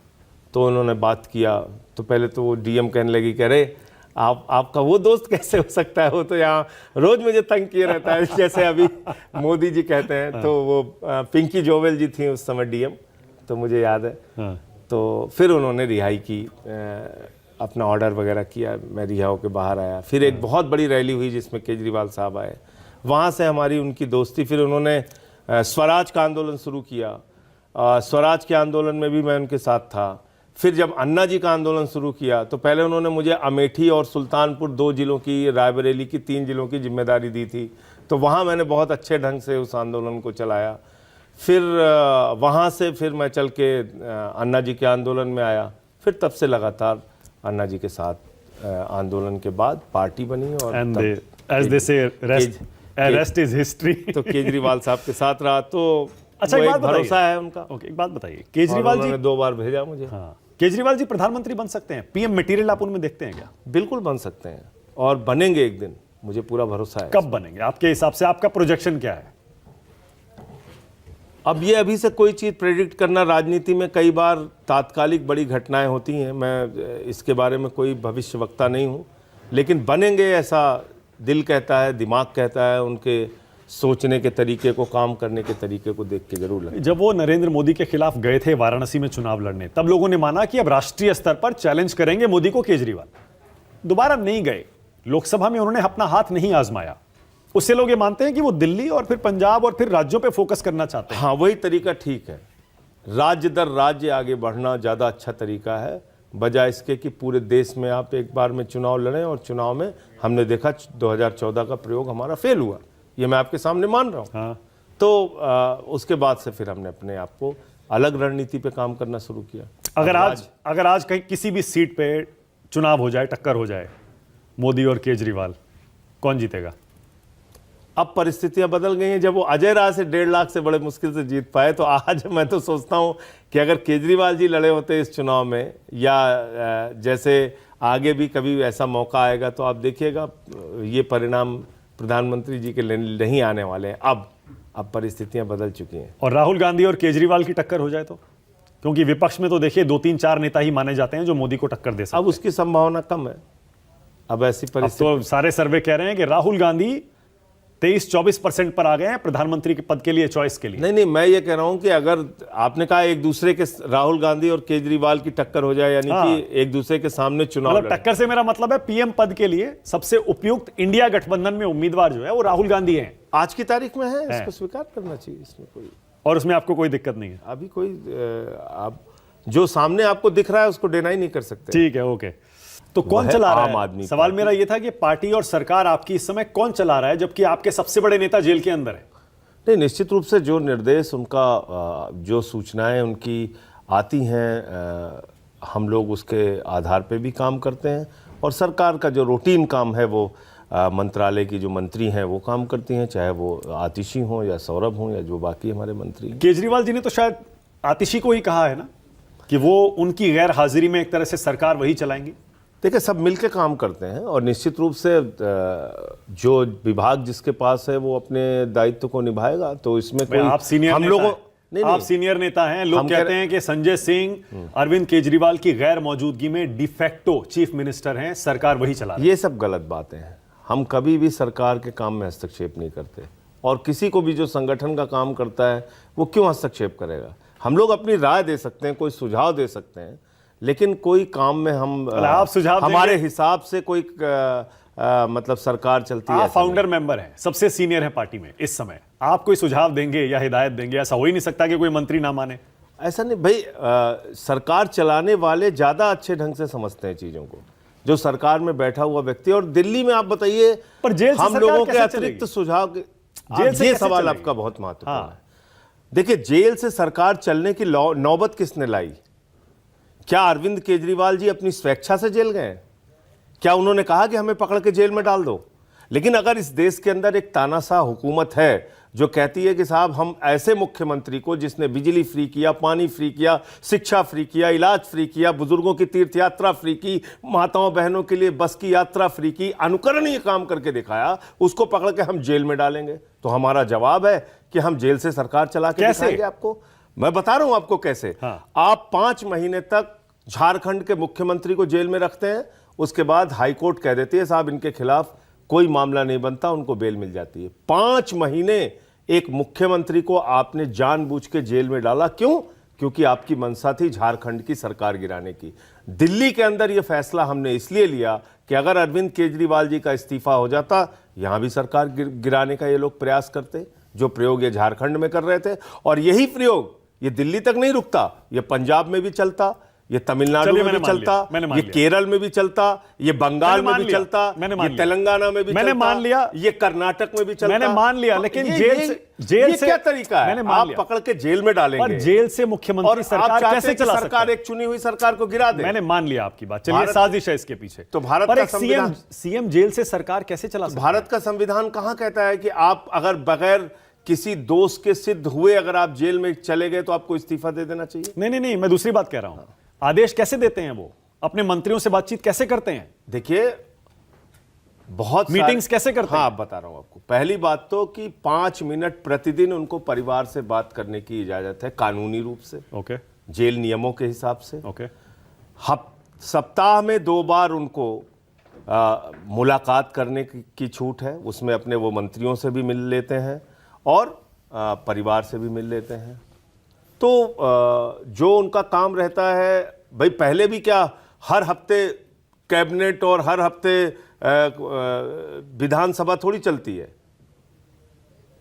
तो उन्होंने बात किया तो पहले तो वो डीएम कहने लगी, कह रहे आपका वो दोस्त कैसे हो सकता है, वो तो यहाँ रोज मुझे तंग किए रहता है, जैसे अभी मोदी जी कहते हैं। तो वो पिंकी जोवेल जी थी उस समय डीएम, तो मुझे याद है। तो फिर उन्होंने रिहाई की अपना ऑर्डर वगैरह किया, मैं रिहा होकर बाहर आया। फिर एक बहुत बड़ी रैली हुई जिसमें केजरीवाल साहब आए, वहाँ से हमारी उनकी दोस्ती। फिर उन्होंने स्वराज का आंदोलन शुरू किया, स्वराज के आंदोलन में भी मैं उनके साथ था। फिर जब अन्ना जी का आंदोलन शुरू किया तो पहले उन्होंने मुझे अमेठी और सुल्तानपुर 2 जिलों की, रायबरेली की 3 जिलों की जिम्मेदारी दी थी, तो वहाँ मैंने बहुत अच्छे ढंग से उस आंदोलन को चलाया। फिर वहाँ से फिर मैं चल के अन्ना जी के आंदोलन में आया। फिर तब से लगातार अन्ना जी के साथ आंदोलन के बाद पार्टी बनी और as they say, rest is history। तो केजरीवाल साहब के साथ रहा, तो अच्छा, वो एक एक बात बताइए। भरोसा है उनका। ओके, एक बात बताइए, केजरीवाल जी ने 2 बार भेजा मुझे। हाँ, केजरीवाल जी प्रधानमंत्री बन सकते हैं? पीएम मटेरियल आप उनमें देखते हैं क्या? बिल्कुल बन सकते हैं और बनेंगे एक दिन, मुझे पूरा भरोसा है। कब बनेंगे आपके हिसाब से? आपका प्रोजेक्शन क्या है? अब ये अभी से कोई चीज़ प्रेडिक्ट करना, राजनीति में कई बार तात्कालिक बड़ी घटनाएं होती हैं, मैं इसके बारे में कोई भविष्यवक्ता नहीं हूँ, लेकिन बनेंगे ऐसा दिल कहता है, दिमाग कहता है, उनके सोचने के तरीके को, काम करने के तरीके को देख के जरूर लगता है। जब वो नरेंद्र मोदी के खिलाफ गए थे वाराणसी में चुनाव लड़ने, तब लोगों ने माना कि अब राष्ट्रीय स्तर पर चैलेंज करेंगे मोदी को केजरीवाल। दोबारा नहीं गए, लोकसभा में उन्होंने अपना हाथ नहीं आजमाया। उससे लोग ये मानते हैं कि वो दिल्ली और फिर पंजाब और फिर राज्यों पे फोकस करना चाहते हैं। हाँ, वही तरीका ठीक है। राज्य दर राज्य आगे बढ़ना ज़्यादा अच्छा तरीका है, बजाय इसके कि पूरे देश में आप एक बार में चुनाव लड़ें। और चुनाव में हमने देखा 2014 का प्रयोग हमारा फेल हुआ, ये मैं आपके सामने मान रहा हूँ। हाँ। तो उसके बाद से फिर हमने अपने आप को अलग रणनीति पे काम करना शुरू किया। अगर आज कहीं किसी भी सीट पे चुनाव हो जाए, टक्कर हो जाए मोदी और केजरीवाल, कौन जीतेगा? अब परिस्थितियां बदल गई हैं। जब वो अजय राय से 1.5 लाख से बड़े मुश्किल से जीत पाए, तो आज मैं तो सोचता हूं कि अगर केजरीवाल जी लड़े होते इस चुनाव में, या जैसे आगे भी कभी ऐसा मौका आएगा, तो आप देखिएगा ये परिणाम प्रधानमंत्री जी के नहीं आने वाले हैं। अब परिस्थितियां बदल चुकी हैं। और राहुल गांधी और केजरीवाल की टक्कर हो जाए तो? क्योंकि विपक्ष में तो देखिए 2-3-4 नेता ही माने जाते हैं जो मोदी को टक्कर दे सकते हैं। अब उसकी संभावना कम है। अब ऐसी परिस्थिति, तो सारे सर्वे कह रहे हैं कि राहुल गांधी 23-24% पर आ गए हैं प्रधानमंत्री के पद के लिए, चॉइस के लिए। नहीं, मैं ये कह रहा हूं कि अगर आपने कहा एक दूसरे के, राहुल गांधी और केजरीवाल की टक्कर हो जाए, यानी कि एक दूसरे के सामने चुनाव मतलब टक्कर से मेरा मतलब है पीएम पद के लिए सबसे उपयुक्त इंडिया गठबंधन में उम्मीदवार जो है वो राहुल गांधी हैं। आज की तारीख में है, इसको स्वीकार करना चाहिए, इसमें कोई, और उसमें आपको कोई दिक्कत नहीं है? अभी कोई आप जो सामने आपको दिख रहा है उसको डिनाई नहीं कर सकते। ठीक है, ओके। तो कौन चला रहा है? सवाल मेरा ये था कि पार्टी और सरकार आपकी इस समय कौन चला रहा है, जबकि आपके सबसे बड़े नेता जेल के अंदर है? नहीं, निश्चित रूप से जो निर्देश उनका, जो सूचनाएं उनकी आती हैं, हम लोग उसके आधार पे भी काम करते हैं। और सरकार का जो रूटीन काम है वो मंत्रालय की जो मंत्री हैं वो काम करती हैं, चाहे वो आतिशी हों या सौरभ हों या जो बाकी हमारे मंत्री हैं। केजरीवाल जी ने तो शायद आतिशी को ही कहा है ना कि वो उनकी गैर हाजिरी में एक तरह से सरकार वही चलाएंगी। देखिए, सब मिलकर काम करते हैं और निश्चित रूप से जो विभाग जिसके पास है वो अपने दायित्व को निभाएगा। तो इसमें कोई, आप सीनियर हम लोगों, नहीं, आप सीनियर नेता हैं, लोग कहते हैं कि संजय सिंह अरविंद केजरीवाल की गैर मौजूदगी में डिफेक्टो चीफ मिनिस्टर हैं, सरकार वही चला रही है। ये सब गलत बातें हैं। हम कभी भी सरकार के काम में हस्तक्षेप नहीं करते, और किसी को भी जो संगठन का काम करता है वो क्यों हस्तक्षेप करेगा। हम लोग अपनी राय दे सकते हैं, कोई सुझाव दे सकते हैं, लेकिन कोई काम में हम आप सुझाव हमारे हिसाब से कोई मतलब सरकार चलती है। आप फाउंडर मेंबर हैं, सबसे सीनियर है पार्टी में इस समय, आप कोई सुझाव देंगे या हिदायत देंगे? ऐसा हो ही नहीं सकता कि कोई मंत्री ना माने। ऐसा नहीं भाई, सरकार चलाने वाले ज्यादा अच्छे ढंग से समझते हैं चीजों को, जो सरकार में बैठा हुआ व्यक्ति। और दिल्ली में आप बताइए, पर जेल से हम सरकार लोगों के कैसे अतिरिक्त चलेगी? सुझाव, जेल से ये कैसे सवाल चलेगी? आपका बहुत महत्वपूर्ण हाँ। है। देखिए, जेल से सरकार चलने की नौबत किसने लाई? क्या अरविंद केजरीवाल जी अपनी स्वेच्छा से जेल गए? क्या उन्होंने कहा कि हमें पकड़ के जेल में डाल दो? लेकिन अगर इस देश के अंदर एक तानाशाह हुकूमत है जो कहती है कि साहब हम ऐसे मुख्यमंत्री को, जिसने बिजली फ्री किया, पानी फ्री किया, शिक्षा फ्री किया, इलाज फ्री किया, बुजुर्गों की तीर्थ यात्रा फ्री की, माताओं बहनों के लिए बस की यात्रा फ्री की, अनुकरणीय काम करके दिखाया, उसको पकड़ के हम जेल में डालेंगे? तो हमारा जवाब है कि हम जेल से सरकार चला के दिखाएंगे आपको। मैं बता रहा हूं आपको कैसे। हाँ। आप 5 महीने तक झारखंड के मुख्यमंत्री को जेल में रखते हैं, उसके बाद हाईकोर्ट कह देती है साहब इनके खिलाफ कोई मामला नहीं बनता, उनको बेल मिल जाती है। 5 महीने एक मुख्यमंत्री को आपने जानबूझ के जेल में डाला, क्यों? क्योंकि आपकी मंशा थी झारखंड की सरकार गिराने की। दिल्ली के अंदर यह फैसला हमने इसलिए लिया कि अगर अरविंद केजरीवाल जी का इस्तीफा हो जाता, यहां भी सरकार गिराने का ये लोग प्रयास करते, जो प्रयोग ये झारखंड में कर रहे थे। और यही प्रयोग ये दिल्ली तक नहीं रुकता, ये पंजाब में भी चलता, ये तमिलनाडु में भी चलता, ये केरल में भी चलता, ये बंगाल में भी चलता, ये तेलंगाना में भी चलता, मैंने मान लिया, ये कर्नाटक में भी चलता। मैंने मान लिया, लेकिन जेल से क्या तरीका है? आप पकड़ के जेल में डालेंगे और जेल से मुख्यमंत्री सरकार कैसे चला सकता है? सरकार एक चुनी हुई सरकार को गिरा दे। मैंने मान लिया आपकी बात, चलिए साजिश है इसके पीछे। तो भारत का संविधान, सीएम जेल से सरकार कैसे चला सकता है? भारत का संविधान कहां कहता है कि आप अगर बगैर किसी दोष के सिद्ध हुए अगर आप जेल में चले गए तो आपको इस्तीफा दे देना चाहिए? नहीं, मैं दूसरी बात कह रहा हूं। आदेश कैसे देते हैं वो? अपने मंत्रियों से बातचीत कैसे करते हैं? देखिए, बहुत मीटिंग्स कैसे करते हैं? हाँ, बता रहा हूं आपको। पहली बात तो कि 5 मिनट प्रतिदिन उनको परिवार से बात करने की इजाजत है कानूनी रूप से, ओके, जेल नियमों के हिसाब से। ओके, सप्ताह में 2 बार उनको मुलाकात करने की छूट है, उसमें अपने वो मंत्रियों से भी मिल लेते हैं और परिवार से भी मिल लेते हैं। तो जो उनका काम रहता है, भाई पहले भी क्या हर हफ्ते कैबिनेट और हर हफ्ते विधानसभा थोड़ी चलती है?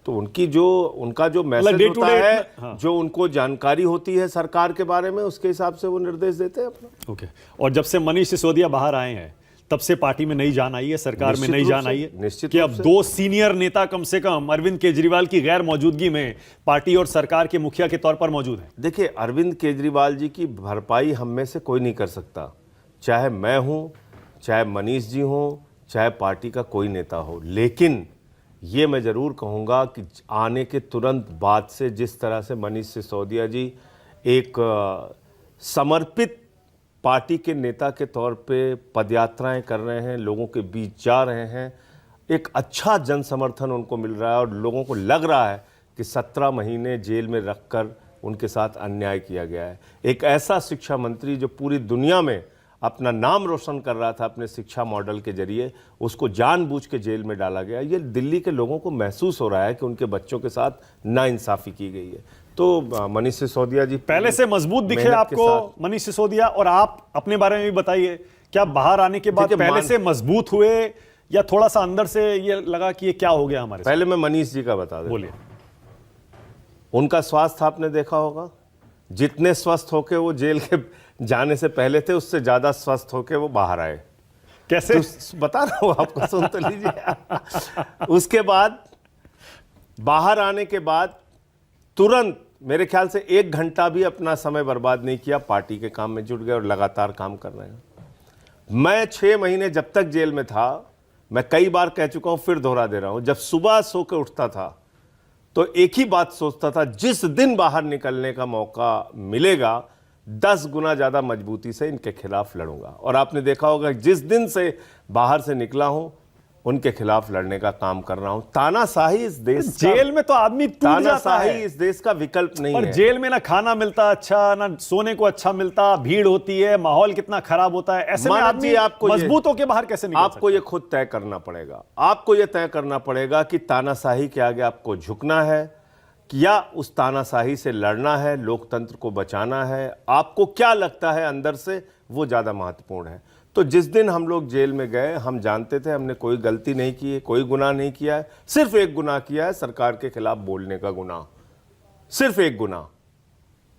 तो उनका जो मैसेज होता है, हाँ, जो उनको जानकारी होती है सरकार के बारे में, उसके हिसाब से वो निर्देश देते हैं अपना। ओके। और जब से मनीष सिसोदिया बाहर आए हैं तब से पार्टी में नई जान आई है, सरकार में नई जान आई है निश्चित कि अब 2 सीनियर नेता कम से कम अरविंद केजरीवाल की गैर मौजूदगी में पार्टी और सरकार के मुखिया के तौर पर मौजूद हैं। देखिए, अरविंद केजरीवाल जी की भरपाई हम में से कोई नहीं कर सकता, चाहे मैं हूं, चाहे मनीष जी हों, चाहे पार्टी का कोई नेता हो। लेकिन ये मैं जरूर कहूंगा कि आने के तुरंत बाद से जिस तरह से मनीष सिसोदिया जी एक समर्पित पार्टी के नेता के तौर पे पदयात्राएं कर रहे हैं, लोगों के बीच जा रहे हैं, एक अच्छा जन समर्थन उनको मिल रहा है और लोगों को लग रहा है कि 17 महीने जेल में रखकर उनके साथ अन्याय किया गया है। एक ऐसा शिक्षा मंत्री जो पूरी दुनिया में अपना नाम रोशन कर रहा था अपने शिक्षा मॉडल के जरिए, उसको जानबूझ के जेल में डाला गया। ये दिल्ली के लोगों को महसूस हो रहा है कि उनके बच्चों के साथ नाइंसाफी की गई है। तो मनीष सिसोदिया जी पहले से मजबूत दिखे आपको मनीष सिसोदिया? और आप अपने बारे में भी बताइए, क्या बाहर आने के बाद पहले से मजबूत हुए या थोड़ा सा अंदर से ये लगा कि ये क्या हो गया हमारे? पहले मैं मनीष जी का बता दूं। बोलिए। उनका स्वास्थ्य आपने देखा होगा, जितने स्वस्थ होके वो जेल के जाने से पहले थे, उससे ज्यादा स्वस्थ होके वो बाहर आए। कैसे? तो बता रहा हूं आपको, सुन तो लीजिए। उसके बाद बाहर आने के बाद तुरंत मेरे ख्याल से 1 घंटा भी अपना समय बर्बाद नहीं किया, पार्टी के काम में जुट गए और लगातार काम कर रहे हैं। मैं 6 महीने जब तक जेल में था, मैं कई बार कह चुका हूं, फिर दोहरा दे रहा हूं, जब सुबह सो के उठता था तो एक ही बात सोचता था, जिस दिन बाहर निकलने का मौका मिलेगा 10 गुना ज्यादा मजबूती से इनके खिलाफ लड़ूंगा। और आपने देखा होगा जिस दिन से बाहर से निकला हूं उनके खिलाफ लड़ने का काम कर रहा हूं। तानाशाही इस देश जेल में तो आदमी टूट जाता है। इस देश का विकल्प नहीं है। जेल में ना खाना मिलता अच्छा, ना सोने को अच्छा मिलता, भीड़ होती है, माहौल कितना खराब होता है। ऐसे में आदमी मजबूत होकर बाहर कैसे निकल सकता? आपको ये खुद तय करना पड़ेगा। आपको ये तय करना पड़ेगा कि तानाशाही के आगे आपको झुकना है या उस तानाशाही से लड़ना है, लोकतंत्र को बचाना है। आपको क्या लगता है अंदर से, वो ज्यादा महत्वपूर्ण है। तो जिस दिन हम लोग जेल में गए, हम जानते थे हमने कोई गलती नहीं की है, कोई गुनाह नहीं किया है। सिर्फ एक गुनाह किया है, सरकार के खिलाफ बोलने का गुनाह। सिर्फ एक गुनाह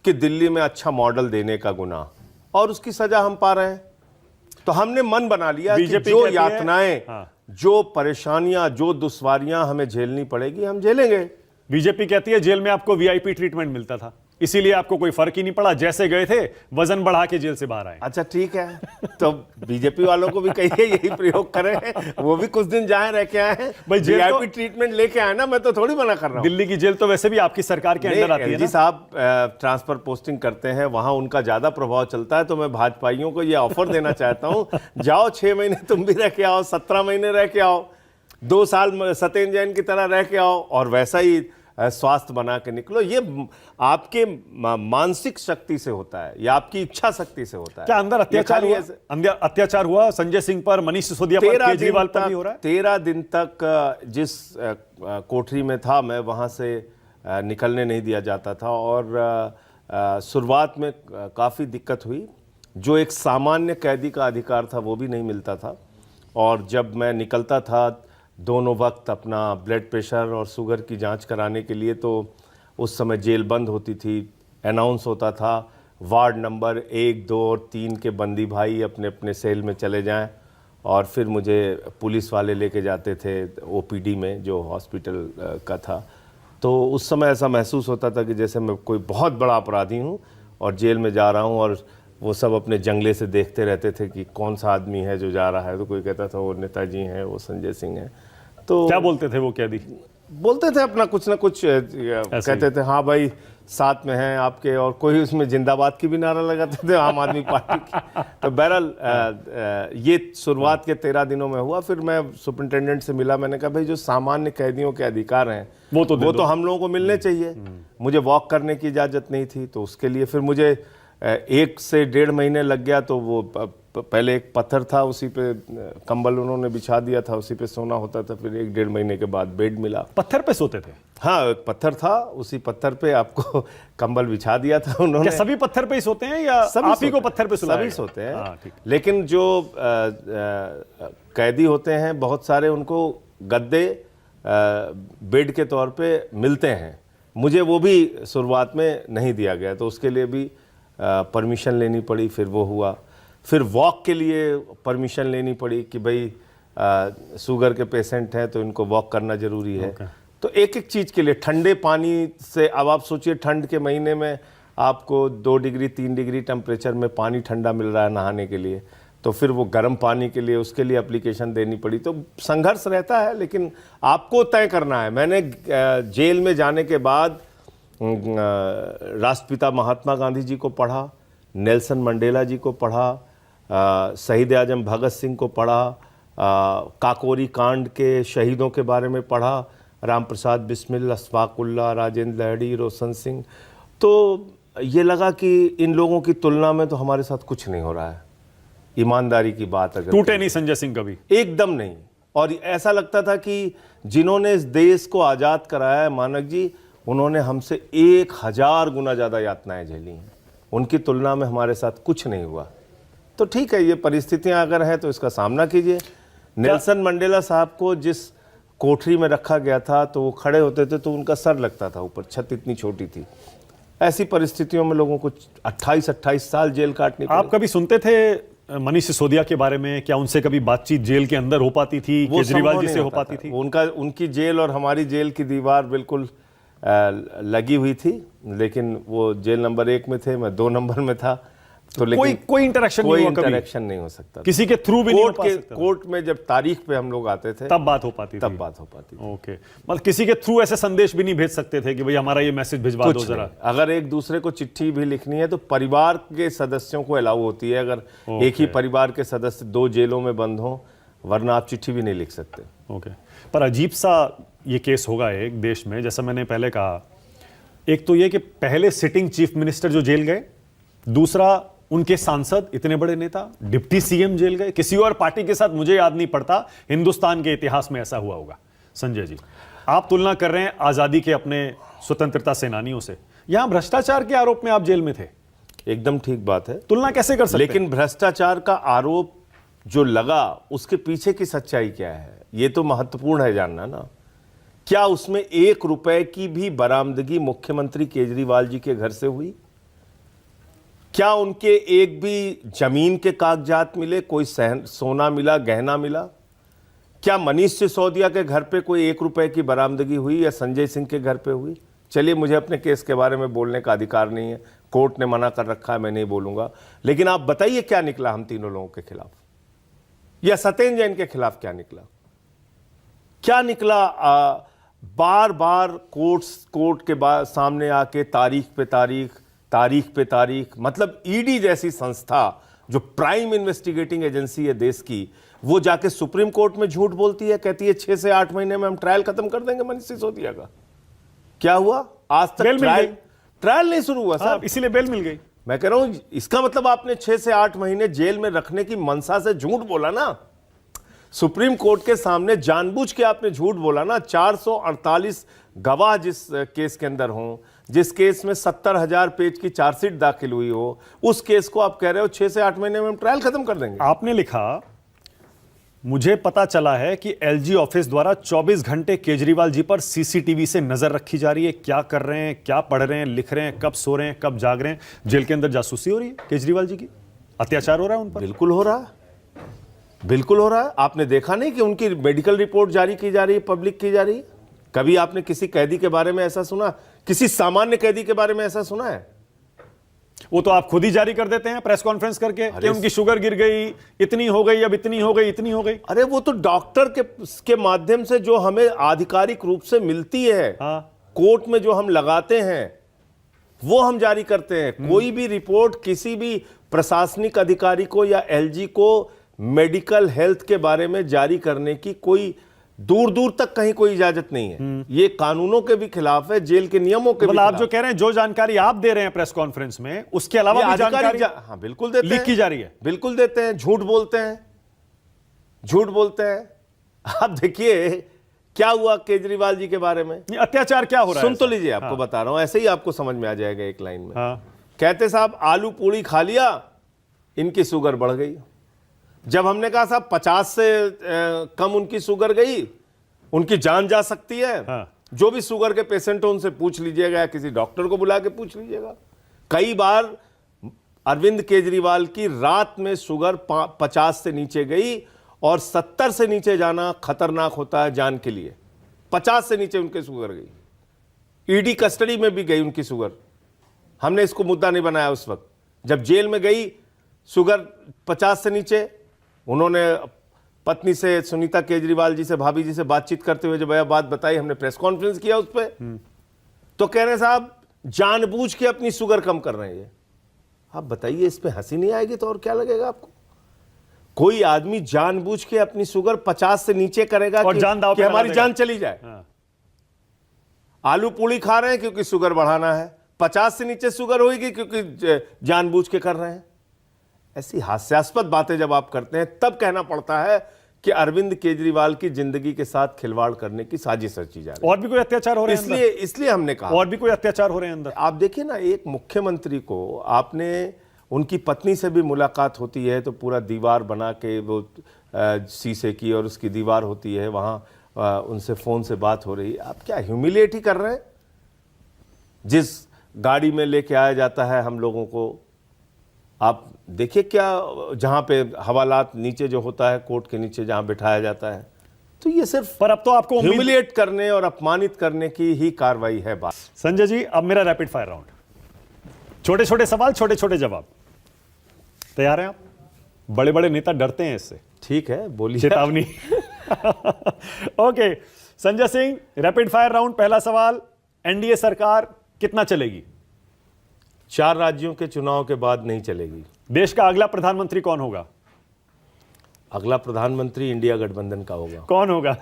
कि दिल्ली में अच्छा मॉडल देने का गुनाह, और उसकी सजा हम पा रहे हैं। तो हमने मन बना लिया कि जो यातनाएं, जो परेशानियां, जो दुश्वारियां हमें झेलनी पड़ेगी, हम झेलेंगे। बीजेपी कहती है जेल में आपको वीआईपी ट्रीटमेंट मिलता था, इसीलिए आपको कोई फर्क ही नहीं पड़ा, जैसे गए थे वजन बढ़ा के जेल से बाहर आए। अच्छा ठीक है, तो बीजेपी वालों को भी कहिए यही प्रयोग करें, वो भी कुछ दिन जाए रह के आए हैं, भाई वीआईपी ट्रीटमेंट लेके आए ना। मैं तो थोड़ी मना कर रहा हूं। दिल्ली की जेल तो वैसे भी आपकी सरकार के अंडर आती है ना। साहब ट्रांसफर पोस्टिंग करते हैं, वहां उनका ज्यादा प्रभाव चलता है। तो मैं भाजपाइयों को यह ऑफर देना चाहता हूं, जाओ 6 महीने तुम भी रह के आओ, 17 महीने रह के आओ, 2 साल सत्येंद्र जैन की तरह रह के आओ और वैसा ही स्वास्थ्य बना के निकलो। ये आपके मानसिक शक्ति से होता है या आपकी इच्छा शक्ति से होता है। क्या अंदर अत्याचार हुआ संजय सिंह पर, मनीष सिसोदिया पर, केजरीवाल पर भी हो रहा है? 13 दिन तक जिस कोठरी में था मैं, वहां से निकलने नहीं दिया जाता था और शुरुआत में काफ़ी दिक्कत हुई। जो एक सामान्य कैदी का अधिकार था वो भी नहीं मिलता था, और जब मैं निकलता था दोनों वक्त अपना ब्लड प्रेशर और शुगर की जांच कराने के लिए, तो उस समय जेल बंद होती थी। अनाउंस होता था वार्ड नंबर 1, 2 और 3 के बंदी भाई अपने अपने सेल में चले जाएं, और फिर मुझे पुलिस वाले लेके जाते थे ओपीडी में जो हॉस्पिटल का था। तो उस समय ऐसा महसूस होता था कि जैसे मैं कोई बहुत बड़ा अपराधी हूँ और जेल में जा रहा हूँ, और वो सब अपने जंगले से देखते रहते थे कि कौन सा आदमी है जो जा रहा है। तो कोई कहता था वो नेताजी हैं, वो संजय सिंह हैं। तो क्या बोलते थे वो कैदी? बोलते थे अपना कुछ ना कुछ, कहते थे हाँ भाई साथ में हैं आपके, और कोई उसमें जिंदाबाद की भी नारा लगाते थे, आम आदमी पार्टी की। तो बहरहाल ये शुरुआत के 13 दिनों में हुआ। फिर मैं सुपरिटेंडेंट से मिला, मैंने कहा भाई जो सामान्य कैदियों के अधिकार हैं वो तो हम लोगों को मिलने चाहिए। मुझे वॉक करने की इजाज़त नहीं थी, तो उसके लिए फिर मुझे 1 से 1.5 महीने लग गया। तो वो पहले एक पत्थर था, उसी पे कंबल उन्होंने बिछा दिया था, उसी पे सोना होता था। फिर 1-1.5 महीने के बाद बेड मिला। पत्थर पे सोते थे? हाँ, एक पत्थर था, उसी पत्थर पे आपको कंबल बिछा दिया था उन्होंने। क्या सभी पत्थर पे ही सोते हैं या आप ही को पत्थर पे सुलाया? सभी सोते हैं। हाँ, लेकिन जो कैदी होते हैं बहुत सारे, उनको गद्दे बेड के तौर पे मिलते हैं। मुझे वो भी शुरुआत में नहीं दिया गया, तो उसके लिए भी परमिशन लेनी पड़ी। फिर वो हुआ। फिर वॉक के लिए परमिशन लेनी पड़ी कि भाई शुगर के पेशेंट हैं तो इनको वॉक करना ज़रूरी है। तो एक एक चीज़ के लिए, ठंडे पानी से, अब आप सोचिए ठंड के महीने में आपको 2 डिग्री 3 डिग्री टेम्परेचर में पानी ठंडा मिल रहा है नहाने के लिए, तो फिर वो गर्म पानी के लिए, उसके लिए एप्लीकेशन देनी पड़ी। तो संघर्ष रहता है, लेकिन आपको तय करना है। मैंने जेल में जाने के बाद राष्ट्रपिता महात्मा गांधी जी को पढ़ा, नेल्सन मंडेला जी को पढ़ा, शहीद आजम भगत सिंह को पढ़ा, काकोरी कांड के शहीदों के बारे में पढ़ा, राम प्रसाद बिस्मिल, अशफाकुल्ला, राजेंद्र लहड़ी, रोशन सिंह। तो ये लगा कि इन लोगों की तुलना में तो हमारे साथ कुछ नहीं हो रहा है। ईमानदारी की बात अगर टूटे नहीं संजय सिंह कभी? एकदम नहीं। और ऐसा लगता था कि जिन्होंने इस देश को आज़ाद कराया है मानक जी, उन्होंने हमसे 1000 गुना ज़्यादा यातनाएं झेली हैं। उनकी तुलना में हमारे साथ कुछ नहीं हुआ। तो ठीक है, ये परिस्थितियां अगर हैं तो इसका सामना कीजिए। नेल्सन मंडेला साहब को जिस कोठरी में रखा गया था, तो वो खड़े होते थे तो उनका सर लगता था ऊपर, छत इतनी छोटी थी। ऐसी परिस्थितियों में लोगों को 28-28 साल जेल काटनी पड़ी। आप कभी सुनते थे मनीष सिसोदिया के बारे में? क्या उनसे कभी बातचीत जेल के अंदर हो पाती थी? केजरीवाल जी से हो पाती थी? उनकी जेल और हमारी जेल की दीवार बिल्कुल लगी हुई थी, लेकिन वो जेल नंबर 1 में थे, मैं 2 नंबर में था। तो लेकिन कोई इंटरेक्शन नहीं हो सकता, किसी के थ्रू भी नहीं हो सकता। कोर्ट में जब तारीख पे हम लोग आते थे तब बात हो पाती थी। ओके, मतलब किसी के थ्रू ऐसे संदेश भी नहीं भेज सकते थे कि भाई हमारा ये मैसेज भिजवा दो जरा? अगर एक दूसरे को चिट्ठी भी लिखनी है तो परिवार के सदस्यों को अलाउ होती है। अगर एक ही परिवार के सदस्य 2 जेलों में बंद हों, वरना आप चिट्ठी भी नहीं लिख सकते। ओके, पर अजीब सा ये केस होगा एक देश में, जैसा मैंने पहले कहा। एक तो ये कि पहले सिटिंग चीफ मिनिस्टर जो जेल गए, दूसरा उनके सांसद, इतने बड़े नेता, डिप्टी सीएम जेल गए किसी और पार्टी के साथ। मुझे याद नहीं पड़ता हिंदुस्तान के इतिहास में ऐसा हुआ होगा। संजय जी, आप तुलना कर रहे हैं आजादी के अपने स्वतंत्रता सेनानियों से, यहां भ्रष्टाचार के आरोप में आप जेल में थे। एकदम ठीक बात है, तुलना कैसे कर सकते? लेकिन भ्रष्टाचार का आरोप जो लगा, उसके पीछे की सच्चाई क्या है, ये तो महत्वपूर्ण है जानना ना। क्या उसमें 1 रुपए की भी बरामदगी मुख्यमंत्री केजरीवाल जी के घर से हुई? क्या उनके एक भी जमीन के कागजात मिले? कोई सोना मिला, गहना मिला? क्या मनीष सिसोदिया के घर पे कोई 1 रुपए की बरामदगी हुई, या संजय सिंह के घर पे हुई? चलिए, मुझे अपने केस के बारे में बोलने का अधिकार नहीं है, कोर्ट ने मना कर रखा है, मैं नहीं बोलूंगा। लेकिन आप बताइए क्या निकला हम तीनों लोगों के खिलाफ, या सत्येंद्र जैन के खिलाफ क्या निकला? क्या निकला? बार बार कोर्ट के बाद सामने आके तारीख पे तारीख, मतलब ईडी जैसी संस्था जो प्राइम इन्वेस्टिगेटिंग एजेंसी है देश की, वो जाके सुप्रीम कोर्ट में झूठ बोलती है, कहती है 6 से 8 महीने में हम ट्रायल खत्म कर देंगे मनीष सिसोदिया का। क्या हुआ? आज तक ट्रायल नहीं शुरू हुआ साहब, इसीलिए बेल मिल गई। मैं कह रहा हूं, इसका मतलब आपने 6 से 8 महीने जेल में रखने की मंशा से झूठ बोला ना। सुप्रीम कोर्ट के सामने जानबूझ के आपने झूठ बोला ना। 448 गवाह जिस केस के अंदर हों, जिस केस में 70,000 पेज की चार्जशीट दाखिल हुई हो, उस केस को आप कह रहे हो 6 से 8 महीने में हम ट्रायल खत्म कर देंगे। आपने लिखा, मुझे पता चला है कि एलजी ऑफिस द्वारा 24 घंटे केजरीवाल जी पर सीसीटीवी से नजर रखी जा रही है। क्या कर रहे हैं, क्या पढ़ रहे हैं, लिख रहे हैं, कब सो रहे हैं, कब जाग रहे हैं। जेल के अंदर जासूसी हो रही है केजरीवाल जी की, अत्याचार हो रहा है उन पर। बिल्कुल हो रहा है, बिल्कुल हो रहा है। आपने देखा नहीं कि उनकी मेडिकल रिपोर्ट जारी की जा रही है, पब्लिक की जा रही है? कभी आपने किसी कैदी के बारे में ऐसा सुना? किसी सामान्य कैदी के बारे में ऐसा सुना है? वो तो आप खुद ही जारी कर देते हैं प्रेस कॉन्फ्रेंस करके कि उनकी शुगर गिर गई, इतनी हो गई, अब इतनी हो गई, इतनी हो गई। अरे वो तो डॉक्टर के माध्यम से जो हमें आधिकारिक रूप से मिलती है, हाँ। कोर्ट में जो हम लगाते हैं वो हम जारी करते हैं। कोई भी रिपोर्ट किसी भी प्रशासनिक अधिकारी को या एलजी को मेडिकल हेल्थ के बारे में जारी करने की कोई दूर दूर तक कहीं कोई इजाजत नहीं है। ये कानूनों के भी खिलाफ है, जेल के नियमों के भी मतलब आप खिलाफ जो कह रहे हैं, जो जानकारी आप दे रहे हैं प्रेस कॉन्फ्रेंस में, उसके अलावा ये भी जानकारी हाँ बिल्कुल देते लीक हैं, की जा रही है। बिल्कुल देते हैं, झूठ बोलते हैं, झूठ बोलते हैं। आप देखिए क्या हुआ केजरीवाल जी के बारे में। ये अत्याचार क्या हो रहा है? सुन तो लीजिए, आपको बता रहा हूं, ऐसे ही आपको समझ में आ जाएगा एक लाइन में। हाँ। कहते साहब आलू पूड़ी खा लिया, इनकी शुगर बढ़ गई। जब हमने कहा साहब 50 से कम उनकी शुगर गई, उनकी जान जा सकती है। हाँ। जो भी शुगर के पेशेंट हो उनसे पूछ लीजिएगा, या किसी डॉक्टर को बुला के पूछ लीजिएगा। कई बार अरविंद केजरीवाल की रात में शुगर 50 से नीचे गई, और 70 से नीचे जाना खतरनाक होता है जान के लिए। 50 से नीचे उनकी शुगर गई, ईडी कस्टडी में भी गई उनकी शुगर। हमने इसको मुद्दा नहीं बनाया उस वक्त। जब जेल में गई शुगर 50 से नीचे, उन्होंने पत्नी से, सुनीता केजरीवाल जी से, भाभी जी से बातचीत करते हुए जब यह बात बताई, हमने प्रेस कॉन्फ्रेंस किया उस पर, तो कह रहे साहब जानबूझ के अपनी शुगर कम कर रहे हैं। आप बताइए, इस पे हंसी नहीं आएगी तो और क्या लगेगा आपको? कोई आदमी जानबूझ के अपनी शुगर 50 से नीचे करेगा और जान दांव कि पे हमारी लगा जान चली जाए। हाँ। आलू पूड़ी खा रहे हैं क्योंकि शुगर बढ़ाना है, 50 से नीचे शुगर होगी क्योंकि जानबूझ के कर रहे हैं। ऐसी हास्यास्पद बातें जब आप करते हैं, तब कहना पड़ता है कि अरविंद केजरीवाल की जिंदगी के साथ खिलवाड़ करने की साजिश रची जा रही है। और भी कोई अत्याचार हो रहे हैं इसलिए हमने कहा, और भी कोई अत्याचार हो रहे हैं अंदर। आप देखिए ना, एक मुख्यमंत्री को आपने, उनकी पत्नी से भी मुलाकात होती है तो पूरा दीवार बना के वो शीशे की, और उसकी दीवार होती है वहाँ, उनसे फ़ोन से बात हो रही है। आप क्या ह्यूमिलिएट ही कर रहे हैं? जिस गाड़ी में लेके आया जाता है हम लोगों को, आप देखिए क्या, जहाँ पे हवालात नीचे जो होता है, कोर्ट के नीचे जहाँ बिठाया जाता है, तो ये सिर्फ पर अब तो आपको ह्यूमिलिएट करने और अपमानित करने की ही कार्रवाई है। बात संजय जी, अब मेरा रैपिड फायर राउंड, छोटे छोटे सवाल, छोटे छोटे जवाब। तैयार हैं आप? बड़े बड़े नेता डरते हैं इससे। ठीक है, बोलिए। चेतावनी। Okay Sanjay Singh, rapid fire round, पहला सवाल, एनडीए सरकार कितना चलेगी? 4 राज्यों के चुनाव के बाद नहीं चलेगी। देश का अगला प्रधानमंत्री कौन होगा? अगला प्रधानमंत्री इंडिया गठबंधन का होगा। कौन होगा?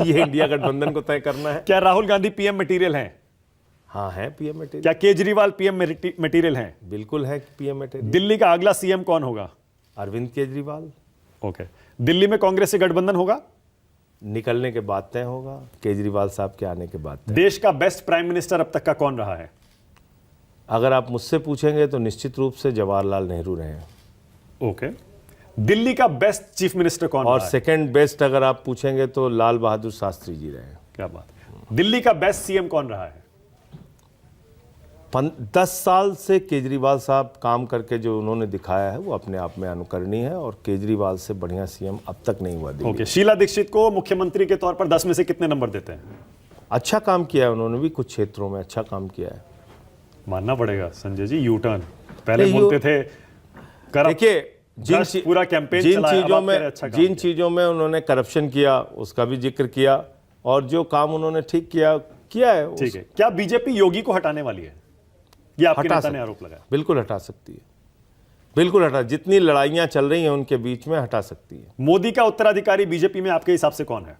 ये इंडिया गठबंधन को तय करना है। क्या राहुल गांधी पीएम मटेरियल हैं? हाँ है पीएम मटेरियल। क्या केजरीवाल पीएम मटेरियल हैं? बिल्कुल है पीएम मटेरियल। दिल्ली का अगला सीएम कौन होगा? अरविंद केजरीवाल। ओके। दिल्ली में कांग्रेस से गठबंधन होगा? निकलने के बाद तय होगा, केजरीवाल साहब के आने के बाद तय। देश का बेस्ट प्राइम मिनिस्टर अब तक का कौन रहा है? अगर आप मुझसे पूछेंगे तो निश्चित रूप से जवाहरलाल नेहरू रहे हैं। ओके। दिल्ली का बेस्ट चीफ मिनिस्टर कौन और रहा है? सेकंड बेस्ट अगर आप पूछेंगे तो लाल बहादुर शास्त्री जी रहे हैं। क्या बात है। दिल्ली का बेस्ट सीएम कौन रहा है? 10 साल से केजरीवाल साहब काम करके जो उन्होंने दिखाया है वो अपने आप में अनुकरणीय है, और केजरीवाल से बढ़िया सीएम अब तक नहीं हुआ दिल्ली। ओके। शीला दीक्षित को मुख्यमंत्री के तौर पर 10 में से कितने नंबर देते हैं? अच्छा काम किया है उन्होंने भी, कुछ क्षेत्रों में अच्छा काम किया है। मानना पड़ेगा संजय जी, यू टर्न। पहले नहीं, बोलते थे देखिए पूरा कैंपेन जिन चलाया, चीजों अब आप कह रहे में हैं अच्छा काम जिन किया। चीजों में उन्होंने करप्शन किया उसका भी जिक्र किया, और जो काम उन्होंने ठीक किया है ठीक है। क्या बीजेपी योगी को हटाने वाली है? ये आपके हटा नेता ने सकती- आरोप लगाया। बिल्कुल हटा सकती है, बिल्कुल हटा, जितनी लड़ाइयां चल रही हैं उनके बीच में हटा सकती है। मोदी का उत्तराधिकारी बीजेपी में आपके हिसाब से कौन है?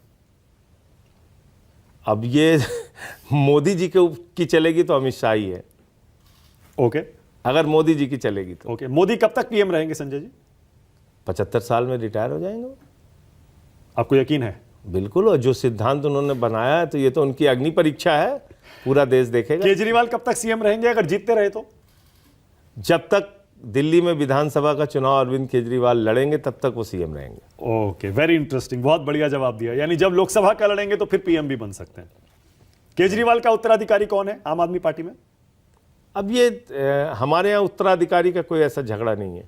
अब ये मोदी जी की चलेगी तो अमित शाह ही है। ओके। अगर मोदी जी की चलेगी तो ओके। मोदी कब तक पीएम रहेंगे संजय जी? 75 साल में रिटायर हो जाएंगे वो। आपको यकीन है? बिल्कुल, और जो सिद्धांत उन्होंने बनाया है तो ये तो उनकी अग्नि परीक्षा है पूरा देश देखेगा। केजरीवाल कब तक सीएम रहेंगे अगर जीतते रहे तो? जब तक दिल्ली में विधानसभा का चुनाव अरविंद केजरीवाल लड़ेंगे तब तक वो सीएम रहेंगे। ओके, वेरी इंटरेस्टिंग, बहुत बढ़िया जवाब दिया। यानी जब लोकसभा का लड़ेंगे तो फिर पीएम भी बन सकते हैं। केजरीवाल का उत्तराधिकारी कौन है आम आदमी पार्टी में? अब ये हमारे यहाँ उत्तराधिकारी का कोई ऐसा झगड़ा नहीं है।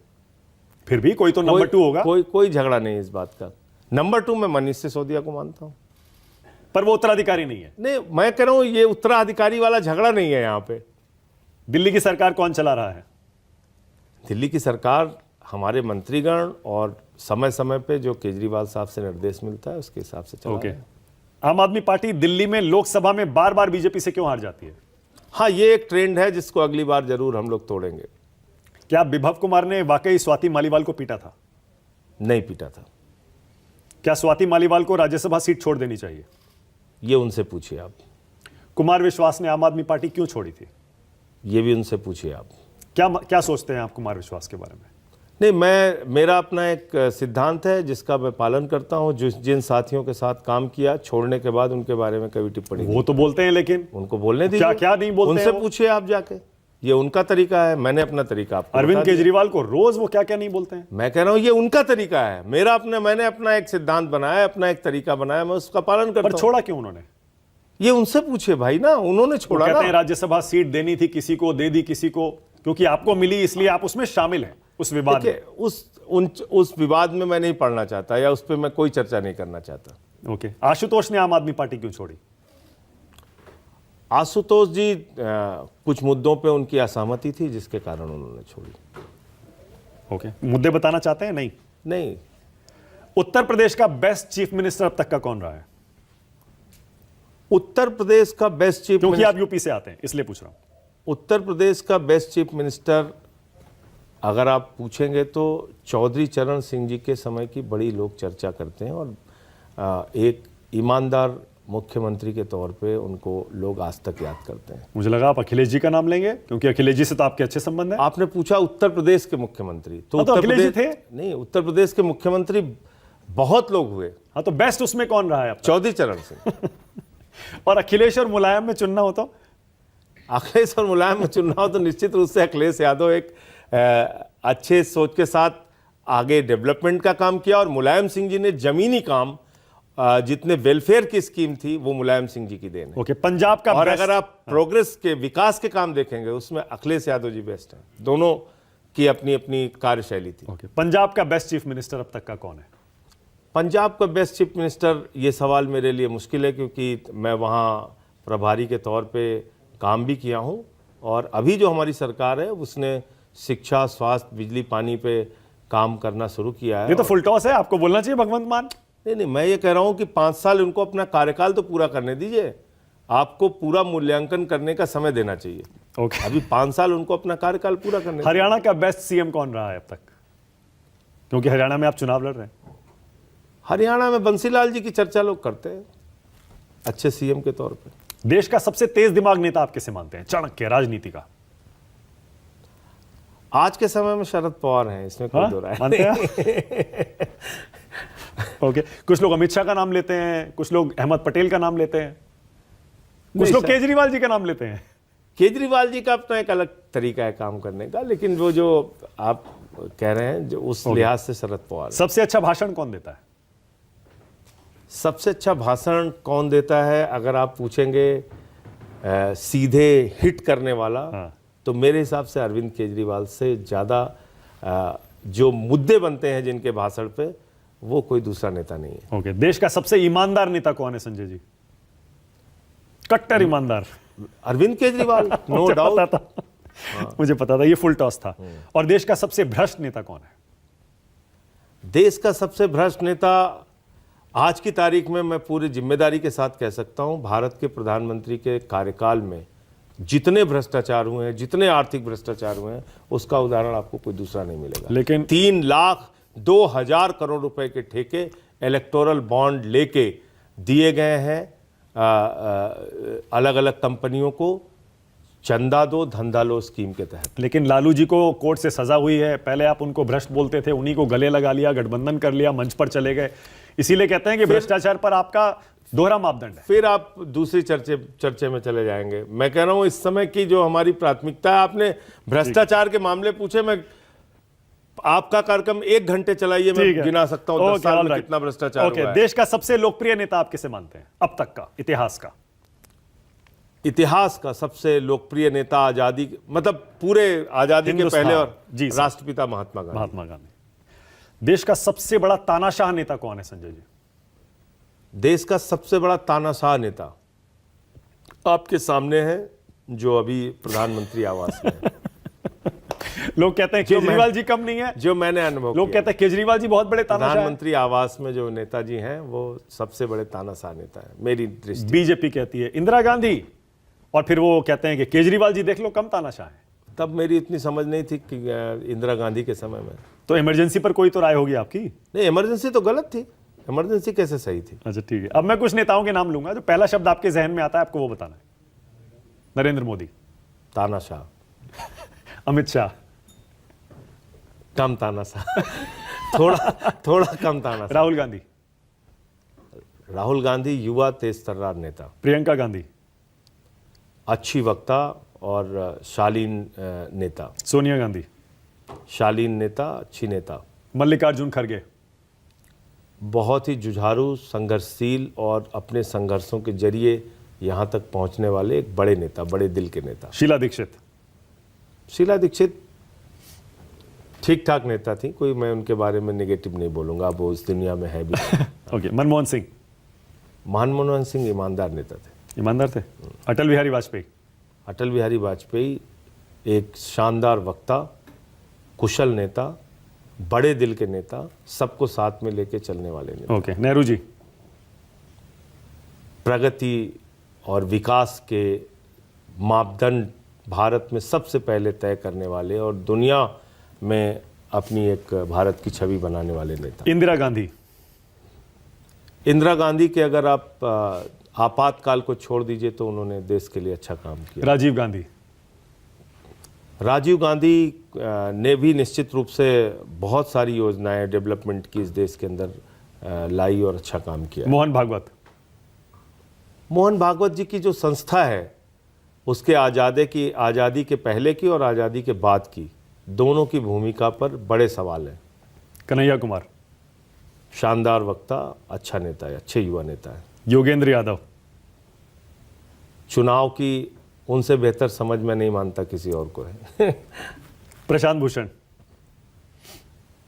फिर भी कोई तो नंबर 2 होगा। कोई झगड़ा नहीं है इस बात का। नंबर 2 मैं मनीष सिसोदिया को मानता हूं, पर वो उत्तराधिकारी नहीं है। नहीं, मैं कह रहा हूं ये उत्तराधिकारी वाला झगड़ा नहीं है यहाँ पे। दिल्ली की सरकार कौन चला रहा है? दिल्ली की सरकार हमारे मंत्रीगण और समय समय पे जो केजरीवाल साहब से निर्देश मिलता है उसके हिसाब से चला रहा है। आम आदमी पार्टी दिल्ली में लोकसभा में बार बार बीजेपी से क्यों हार जाती है? हाँ, ये एक ट्रेंड है जिसको अगली बार जरूर हम लोग तोड़ेंगे। क्या विभव कुमार ने वाकई स्वाति मालीवाल को पीटा था? नहीं पीटा था। क्या स्वाति मालीवाल को राज्यसभा सीट छोड़ देनी चाहिए? ये उनसे पूछिए आप। कुमार विश्वास ने आम आदमी पार्टी क्यों छोड़ी थी? ये भी उनसे पूछिए आप। क्या सोचते हैं आप कुमार विश्वास के बारे में? नहीं, मेरा अपना एक सिद्धांत है जिसका मैं पालन करता हूं। जिन साथियों के साथ काम किया, छोड़ने के बाद उनके बारे में कभी टिप्पणी वो तो बोलते हैं, लेकिन उनको बोलने दीजिए। क्या नहीं बोलते उनसे पूछिए आप जाके। ये उनका तरीका है, मैंने अपना तरीका आपको अरविंद बता दिया। केजरीवाल को रोज वो क्या नहीं बोलते हैं? मैं कह रहा हूं ये उनका तरीका है। मैंने अपना एक सिद्धांत बनाया, अपना एक तरीका बनाया, मैं उसका पालन करता पर हूं। छोड़ा क्यों उन्होंने? ये उनसे पूछे भाई ना, उन्होंने छोड़ा कहते हैं ना। राज्यसभा सीट देनी थी किसी को, दे दी किसी को, क्योंकि आपको मिली इसलिए आप उसमें शामिल हैं उस विवाद में। उस विवाद में मैं नहीं पढ़ना चाहता या उस पर मैं कोई चर्चा नहीं करना चाहता। ओके, आशुतोष ने आम आदमी पार्टी क्यों छोड़ी? आशुतोष जी कुछ मुद्दों पे उनकी असहमति थी जिसके कारण उन्होंने छोड़ी। ओके, मुद्दे बताना चाहते हैं? नहीं। उत्तर प्रदेश का बेस्ट चीफ मिनिस्टर अब तक का कौन रहा है? उत्तर प्रदेश का बेस्ट चीफ, क्योंकि आप यूपी से आते हैं इसलिए पूछ रहा हूं। उत्तर प्रदेश का बेस्ट चीफ मिनिस्टर अगर आप पूछेंगे तो चौधरी चरण सिंह जी के समय की बड़ी लोग चर्चा करते हैं और एक ईमानदार मुख्यमंत्री के तौर पे उनको लोग आज तक याद करते हैं। मुझे लगा आप अखिलेश जी का नाम लेंगे, क्योंकि अखिलेश जी से तो आपके अच्छे संबंध हैं। आपने पूछा उत्तर प्रदेश के मुख्यमंत्री, तो उत्तर अखिलेश प्रदेश थे? नहीं, उत्तर प्रदेश के मुख्यमंत्री बहुत लोग हुए। हाँ, तो बेस्ट उसमें कौन रहा है? चौधरी चरण सिंह। और अखिलेश और मुलायम में चुनना हो तो? अखिलेश और मुलायम में चुनना हो तो निश्चित रूप से अखिलेश यादव एक अच्छे सोच के साथ आगे डेवलपमेंट का काम किया, और मुलायम सिंह जी ने जमीनी काम जितने वेलफेयर की स्कीम थी वो मुलायम सिंह जी की देन है। ओके, पंजाब का और बेस्ट, अगर आप प्रोग्रेस के विकास के काम देखेंगे उसमें अखिलेश यादव जी बेस्ट हैं। दोनों की अपनी अपनी कार्यशैली थी। ओके, पंजाब का बेस्ट चीफ मिनिस्टर अब तक का कौन है? पंजाब का बेस्ट चीफ मिनिस्टर, ये सवाल मेरे लिए मुश्किल है क्योंकि मैं वहाँ प्रभारी के तौर पे काम भी किया हूँ, और अभी जो हमारी सरकार है उसने शिक्षा, स्वास्थ्य, बिजली, पानी पे काम करना शुरू किया है। ये तो फुल टॉस है, आपको बोलना चाहिए भगवंत मान। नहीं, मैं ये कह रहा हूँ कि 5 साल उनको अपना कार्यकाल तो पूरा करने दीजिए। आपको पूरा मूल्यांकन करने का समय देना चाहिए। ओके, अभी 5 साल उनको अपना कार्यकाल पूरा करने। हरियाणा का बेस्ट सीएम कौन रहा है अब तक? क्योंकि हरियाणा में आप चुनाव लड़ रहे हैं। हरियाणा में बंसीलाल जी की चर्चा लोग करते हैं अच्छे सीएम के तौर पे। देश का सबसे तेज दिमाग नेता आप किसे मानते हैं, चाणक्य राजनीति का? आज के समय में शरद पवार हैं, इसमें कोई दो राय मानते हैं? ओके, कुछ लोग अमित शाह का नाम लेते हैं, कुछ लोग अहमद पटेल का नाम लेते हैं, कुछ लोग केजरीवाल जी का नाम लेते हैं। केजरीवाल जी का अपना एक अलग तरीका है काम करने का, लेकिन वो जो आप कह रहे हैं जो उस लिहाज से शरद पवार। सबसे अच्छा भाषण कौन देता है? सबसे अच्छा भाषण कौन देता है अगर आप पूछेंगे सीधे हिट करने वाला, तो मेरे हिसाब से अरविंद केजरीवाल से ज़्यादा जो मुद्दे बनते हैं जिनके भाषण पे, वो कोई दूसरा नेता नहीं है। ओके, देश का सबसे ईमानदार नेता कौन है संजय जी? कट्टर ईमानदार अरविंद केजरीवाल, नो डाउट। मुझे पता था, ये फुल टॉस था। और देश का सबसे भ्रष्ट नेता कौन है? देश का सबसे भ्रष्ट नेता आज की तारीख में मैं पूरी जिम्मेदारी के साथ कह सकता हूं, भारत के प्रधानमंत्री के कार्यकाल में जितने भ्रष्टाचार हुए हैं, जितने आर्थिक भ्रष्टाचार हुए हैं, उसका उदाहरण आपको कोई दूसरा नहीं मिलेगा। लेकिन 3,02,000 करोड़ रुपए के ठेके इलेक्टोरल बॉन्ड लेके दिए गए हैं अलग अलग कंपनियों को, चंदा दो धंधा लो स्कीम के तहत। लेकिन लालू जी को कोर्ट से सजा हुई है, पहले आप उनको भ्रष्ट बोलते थे, उन्हीं को गले लगा लिया, गठबंधन कर लिया, मंच पर चले गए, इसीलिए कहते हैं कि भ्रष्टाचार पर आपका दोहरा मापदंड है। फिर आप दूसरी चर्चे में चले जाएंगे। मैं कह रहा हूं इस समय की जो हमारी प्राथमिकता है, आपने भ्रष्टाचार के मामले पूछे, मैं आपका कार्यक्रम 1 घंटे चलाइए, मैं गिना सकता हूं 10 साल में कितना भ्रष्टाचार हुआ है। देश का सबसे लोकप्रिय नेता आप किसे मानते हैं अब तक का, इतिहास का सबसे लोकप्रिय नेता, आजादी मतलब पूरे आजादी के पहले, और राष्ट्रपिता महात्मा गांधी। देश का सबसे बड़ा तानाशाह नेता कौन है संजय जी? देश का सबसे बड़ा तानाशाह नेता आपके सामने है, जो अभी प्रधानमंत्री आवास में है। लोग कहते हैं केजरीवाल जी कम नहीं है, जो मैंने अनुभव लोग कहते हैं केजरीवाल जी बहुत बड़े तानाशाह। प्रधानमंत्री आवास में जो नेताजी हैं वो सबसे बड़े तानाशाह नेता है मेरी दृष्टि। बीजेपी कहती है इंदिरा गांधी, और फिर वो कहते हैं कि केजरीवाल जी देख लो कम तानाशाह है। तब मेरी इतनी समझ नहीं थी कि इंदिरा गांधी के समय में। तो इमरजेंसी पर कोई तो राय होगी आपकी? नहीं, इमरजेंसी तो गलत थी, इमरजेंसी कैसे सही थी? अच्छा ठीक है, अब मैं कुछ नेताओं के नाम लूंगा, जो पहला शब्द आपके जहन में आता है आपको वो बताना है। नरेंद्र मोदी, तानाशाह। अमित शाह, कम तानाशाह। थोड़ा कम तानाशाह। राहुल गांधी, राहुल गांधी युवा तेज तर्रार नेता। प्रियंका गांधी, अच्छी वक्ता और शालीन नेता। सोनिया गांधी, शालीन नेता, अच्छी नेता। मल्लिकार्जुन खड़गे, बहुत ही जुझारू, संघर्षशील और अपने संघर्षों के जरिए यहां तक पहुंचने वाले एक बड़े नेता, बड़े दिल के नेता। शीला दीक्षित, शीला दीक्षित ठीक ठाक नेता थी, कोई मैं उनके बारे में नेगेटिव नहीं बोलूंगा, अब वो इस दुनिया में है भी। ओके, मनमोहन सिंह, मनमोहन सिंह ईमानदार नेता थे। ईमानदार थे। अटल बिहारी वाजपेयी, अटल बिहारी वाजपेयी एक शानदार वक्ता, कुशल नेता, बड़े दिल के नेता, सबको साथ में लेके चलने वाले नेता। ओके, नेहरू जी, प्रगति और विकास के मापदंड भारत में सबसे पहले तय करने वाले और दुनिया में अपनी एक भारत की छवि बनाने वाले नेता। इंदिरा गांधी, इंदिरा गांधी के अगर आप आपातकाल को छोड़ दीजिए तो उन्होंने देश के लिए अच्छा काम किया। राजीव गांधी, राजीव गांधी ने भी निश्चित रूप से बहुत सारी योजनाएं डेवलपमेंट की इस देश के अंदर लाई और अच्छा काम किया। मोहन भागवत, मोहन भागवत जी की जो संस्था है उसके आज़ादी के पहले की और आज़ादी के बाद की दोनों की भूमिका पर बड़े सवाल हैं। कन्हैया कुमार, शानदार वक्ता, अच्छा नेता है, अच्छे युवा नेता है। योगेंद्र यादव, चुनाव की उनसे बेहतर समझ में नहीं मानता किसी और को है। प्रशांत भूषण,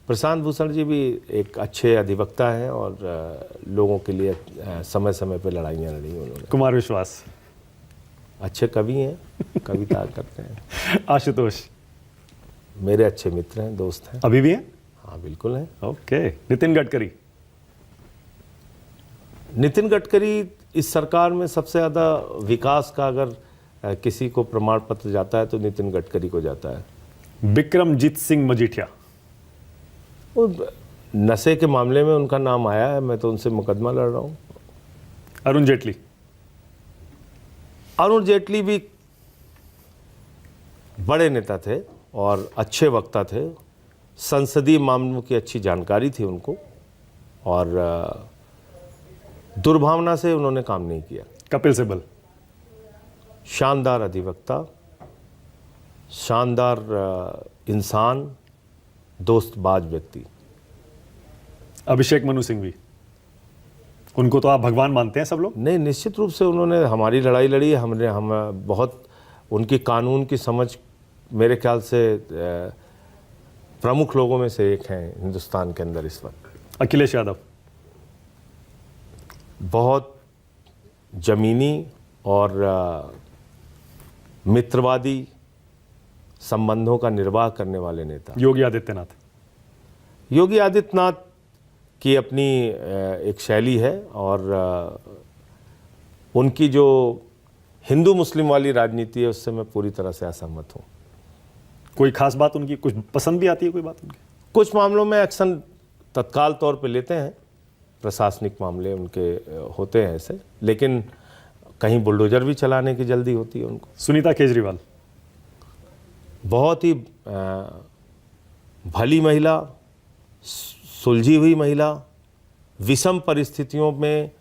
प्रशांत भूषण जी भी एक अच्छे अधिवक्ता हैं और लोगों के लिए समय समय पे लड़ाइयाँ लड़ी उन्होंने। कुमार विश्वास, अच्छे कवि हैं, कविता करते हैं। आशुतोष, मेरे अच्छे मित्र हैं, दोस्त हैं। अभी भी हैं? हाँ बिल्कुल हैं। ओके। नितिन गडकरी, नितिन गडकरी इस सरकार में सबसे ज़्यादा विकास का अगर किसी को प्रमाण पत्र जाता है तो नितिन गडकरी को जाता है। बिक्रमजीत सिंह मजीठिया, वो नशे के मामले में उनका नाम आया है, मैं तो उनसे मुकदमा लड़ रहा हूँ। अरुण जेटली, अरुण जेटली भी बड़े नेता थे और अच्छे वक्ता थे, संसदीय मामलों की अच्छी जानकारी थी उनको और दुर्भावना से उन्होंने काम नहीं किया। कपिल सिब्बल, शानदार अधिवक्ता, शानदार इंसान, दोस्तबाज व्यक्ति। अभिषेक मनु सिंघवी, उनको तो आप भगवान मानते हैं सब लोग? नहीं, निश्चित रूप से उन्होंने हमारी लड़ाई लड़ी है। हम बहुत उनकी कानून की समझ मेरे ख्याल से प्रमुख लोगों में से एक हैं हिंदुस्तान के अंदर इस वक्त। अखिलेश यादव, बहुत जमीनी और मित्रवादी संबंधों का निर्वाह करने वाले नेता। योगी आदित्यनाथ, योगी आदित्यनाथ की अपनी एक शैली है और उनकी जो हिंदू मुस्लिम वाली राजनीति है उससे मैं पूरी तरह से असहमत हूँ। कोई खास बात उनकी कुछ पसंद भी आती है? कोई बात उनकी? कुछ मामलों में एक्शन तत्काल तौर पे लेते हैं, प्रशासनिक मामले उनके होते हैं ऐसे, लेकिन कहीं बुलडोजर भी चलाने की जल्दी होती है उनको। सुनीता केजरीवाल, बहुत ही भली महिला, सुलझी हुई महिला, विषम परिस्थितियों में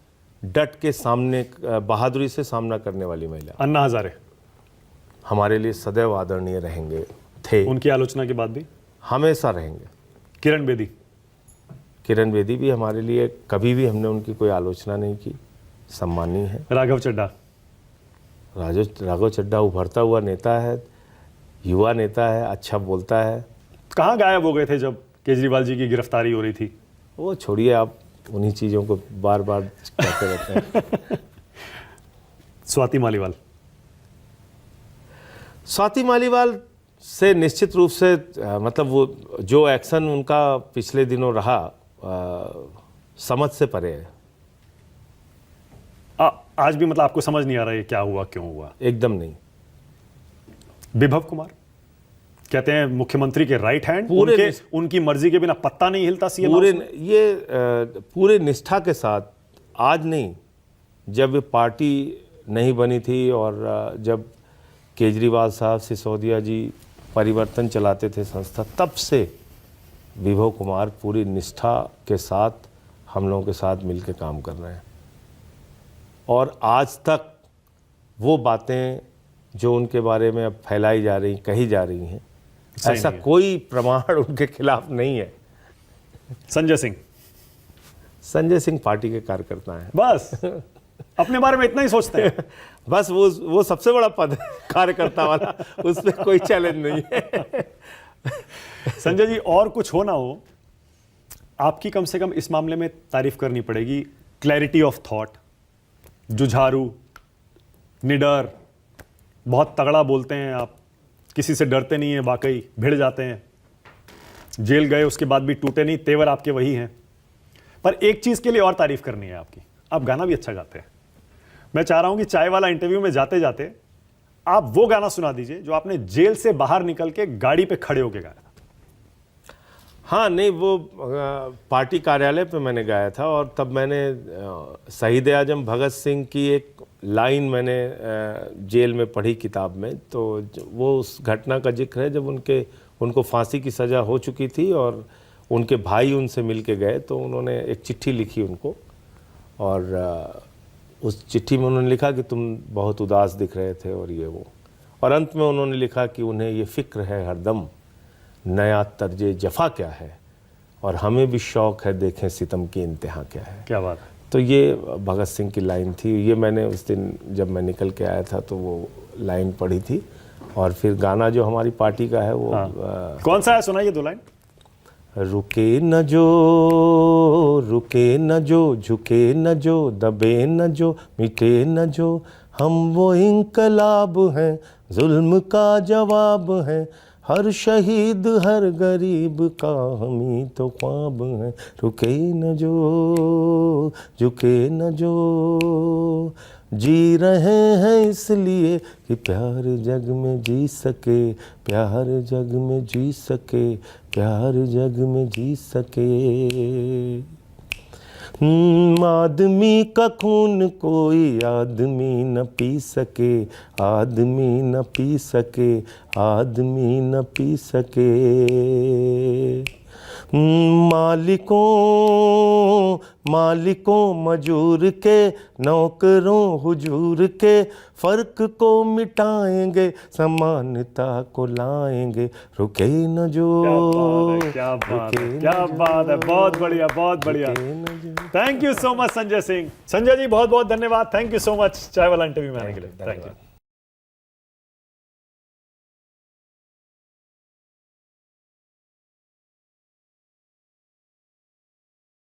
डट के सामने बहादुरी से सामना करने वाली महिला। अन्ना हजारे हमारे लिए सदैव आदरणीय रहेंगे, थे, उनकी आलोचना के बाद भी। हमेशा रहेंगे। किरण बेदी किरण बेदी भी हमारे लिए, कभी भी हमने उनकी कोई आलोचना नहीं की, सम्मानीय है। राघव चड्ढा राघव चड्ढा उभरता हुआ नेता है, युवा नेता है, अच्छा बोलता है। कहाँ गायब हो गए थे जब केजरीवाल जी की गिरफ्तारी हो रही थी? वो छोड़िए, आप उन्हीं चीज़ों को बार बार कहते रहते हैं। स्वाति मालीवाल स्वाति मालीवाल से निश्चित रूप से मतलब वो जो एक्शन उनका पिछले दिनों रहा समझ से परे है। आज भी मतलब आपको समझ नहीं आ रहा है क्या हुआ, क्यों हुआ? एकदम नहीं। विभव कुमार कहते हैं मुख्यमंत्री के राइट हैंड, उनकी मर्जी के बिना पत्ता नहीं हिलता सीएम। पूरे निष्ठा के साथ, आज नहीं, जब पार्टी नहीं बनी थी और जब केजरीवाल साहब, सिसोदिया जी परिवर्तन चलाते थे संस्था, तब से विभव कुमार पूरी निष्ठा के साथ हम लोगों के साथ मिलकर काम कर रहे हैं। और आज तक वो बातें जो उनके बारे में अब फैलाई जा रही, कही जा रही हैं, ऐसा कोई प्रमाण उनके खिलाफ नहीं है। संजय सिंह पार्टी के कार्यकर्ता हैं, बस अपने बारे में इतना ही सोचते हैं। बस वो सबसे बड़ा पद है कार्यकर्ता वाला, उसमें कोई चैलेंज नहीं है। संजय जी, और कुछ हो ना हो, आपकी कम से कम इस मामले में तारीफ करनी पड़ेगी। क्लैरिटी ऑफ थॉट, जुझारू, निडर, बहुत तगड़ा बोलते हैं आप, किसी से डरते नहीं हैं, वाकई भिड़ जाते हैं। जेल गए उसके बाद भी टूटे नहीं, तेवर आपके वही हैं। पर एक चीज के लिए और तारीफ करनी है आपकी, आप गाना भी अच्छा गाते हैं। मैं चाह रहा हूं कि चाय वाला इंटरव्यू में जाते जाते आप वो गाना सुना दीजिए जो आपने जेल से बाहर निकल के गाड़ी पे खड़े होके गाया था। हाँ, नहीं, वो पार्टी कार्यालय पे मैंने गाया था, और तब मैंने शहीद आजम भगत सिंह की एक लाइन मैंने जेल में पढ़ी किताब में। तो वो उस घटना का जिक्र है जब उनको फांसी की सज़ा हो चुकी थी और उनके भाई उनसे मिल के गए, तो उन्होंने एक चिट्ठी लिखी उनको, और उस चिट्ठी में उन्होंने लिखा कि तुम बहुत उदास दिख रहे थे और ये वो, और अंत में उन्होंने लिखा कि उन्हें ये फ़िक्र है हरदम नया तर्जे जफ़ा क्या है, और हमें भी शौक़ है देखें सितम की इंतहा क्या है। क्या बात है। तो ये भगत सिंह की लाइन थी। ये मैंने उस दिन जब मैं निकल के आया था तो वो लाइन पढ़ी थी, और फिर गाना जो हमारी पार्टी का है वो कौन सा है, सुनाइए दो लाइन। रुके न जो, झुके न जो, दबे न जो, मिटे न जो, हम वो इंकलाब हैं, जुल्म का जवाब है, हर शहीद हर गरीब का हम ही तो ख्वाब हैं। रुके न जो, झुके न जो, जी रहे हैं इसलिए कि प्यार जग में जी सके, प्यार जग में जी सके, प्यार जग में जी सके। आदमी का खून कोई आदमी न पी सके, आदमी न पी सके, आदमी न पी सके। मालिकों मजूर के, नौकरों हुजूर के, फर्क को मिटाएंगे, समानता को लाएंगे। रुके न जो, क्या बात है, बहुत बढ़िया, बहुत बढ़िया। Thank you so much Sanjay Singh. Sanjay ji बहुत बहुत धन्यवाद, थैंक यू सो मच चाय वाला इंटरव्यू में आने के लिए। Thank you.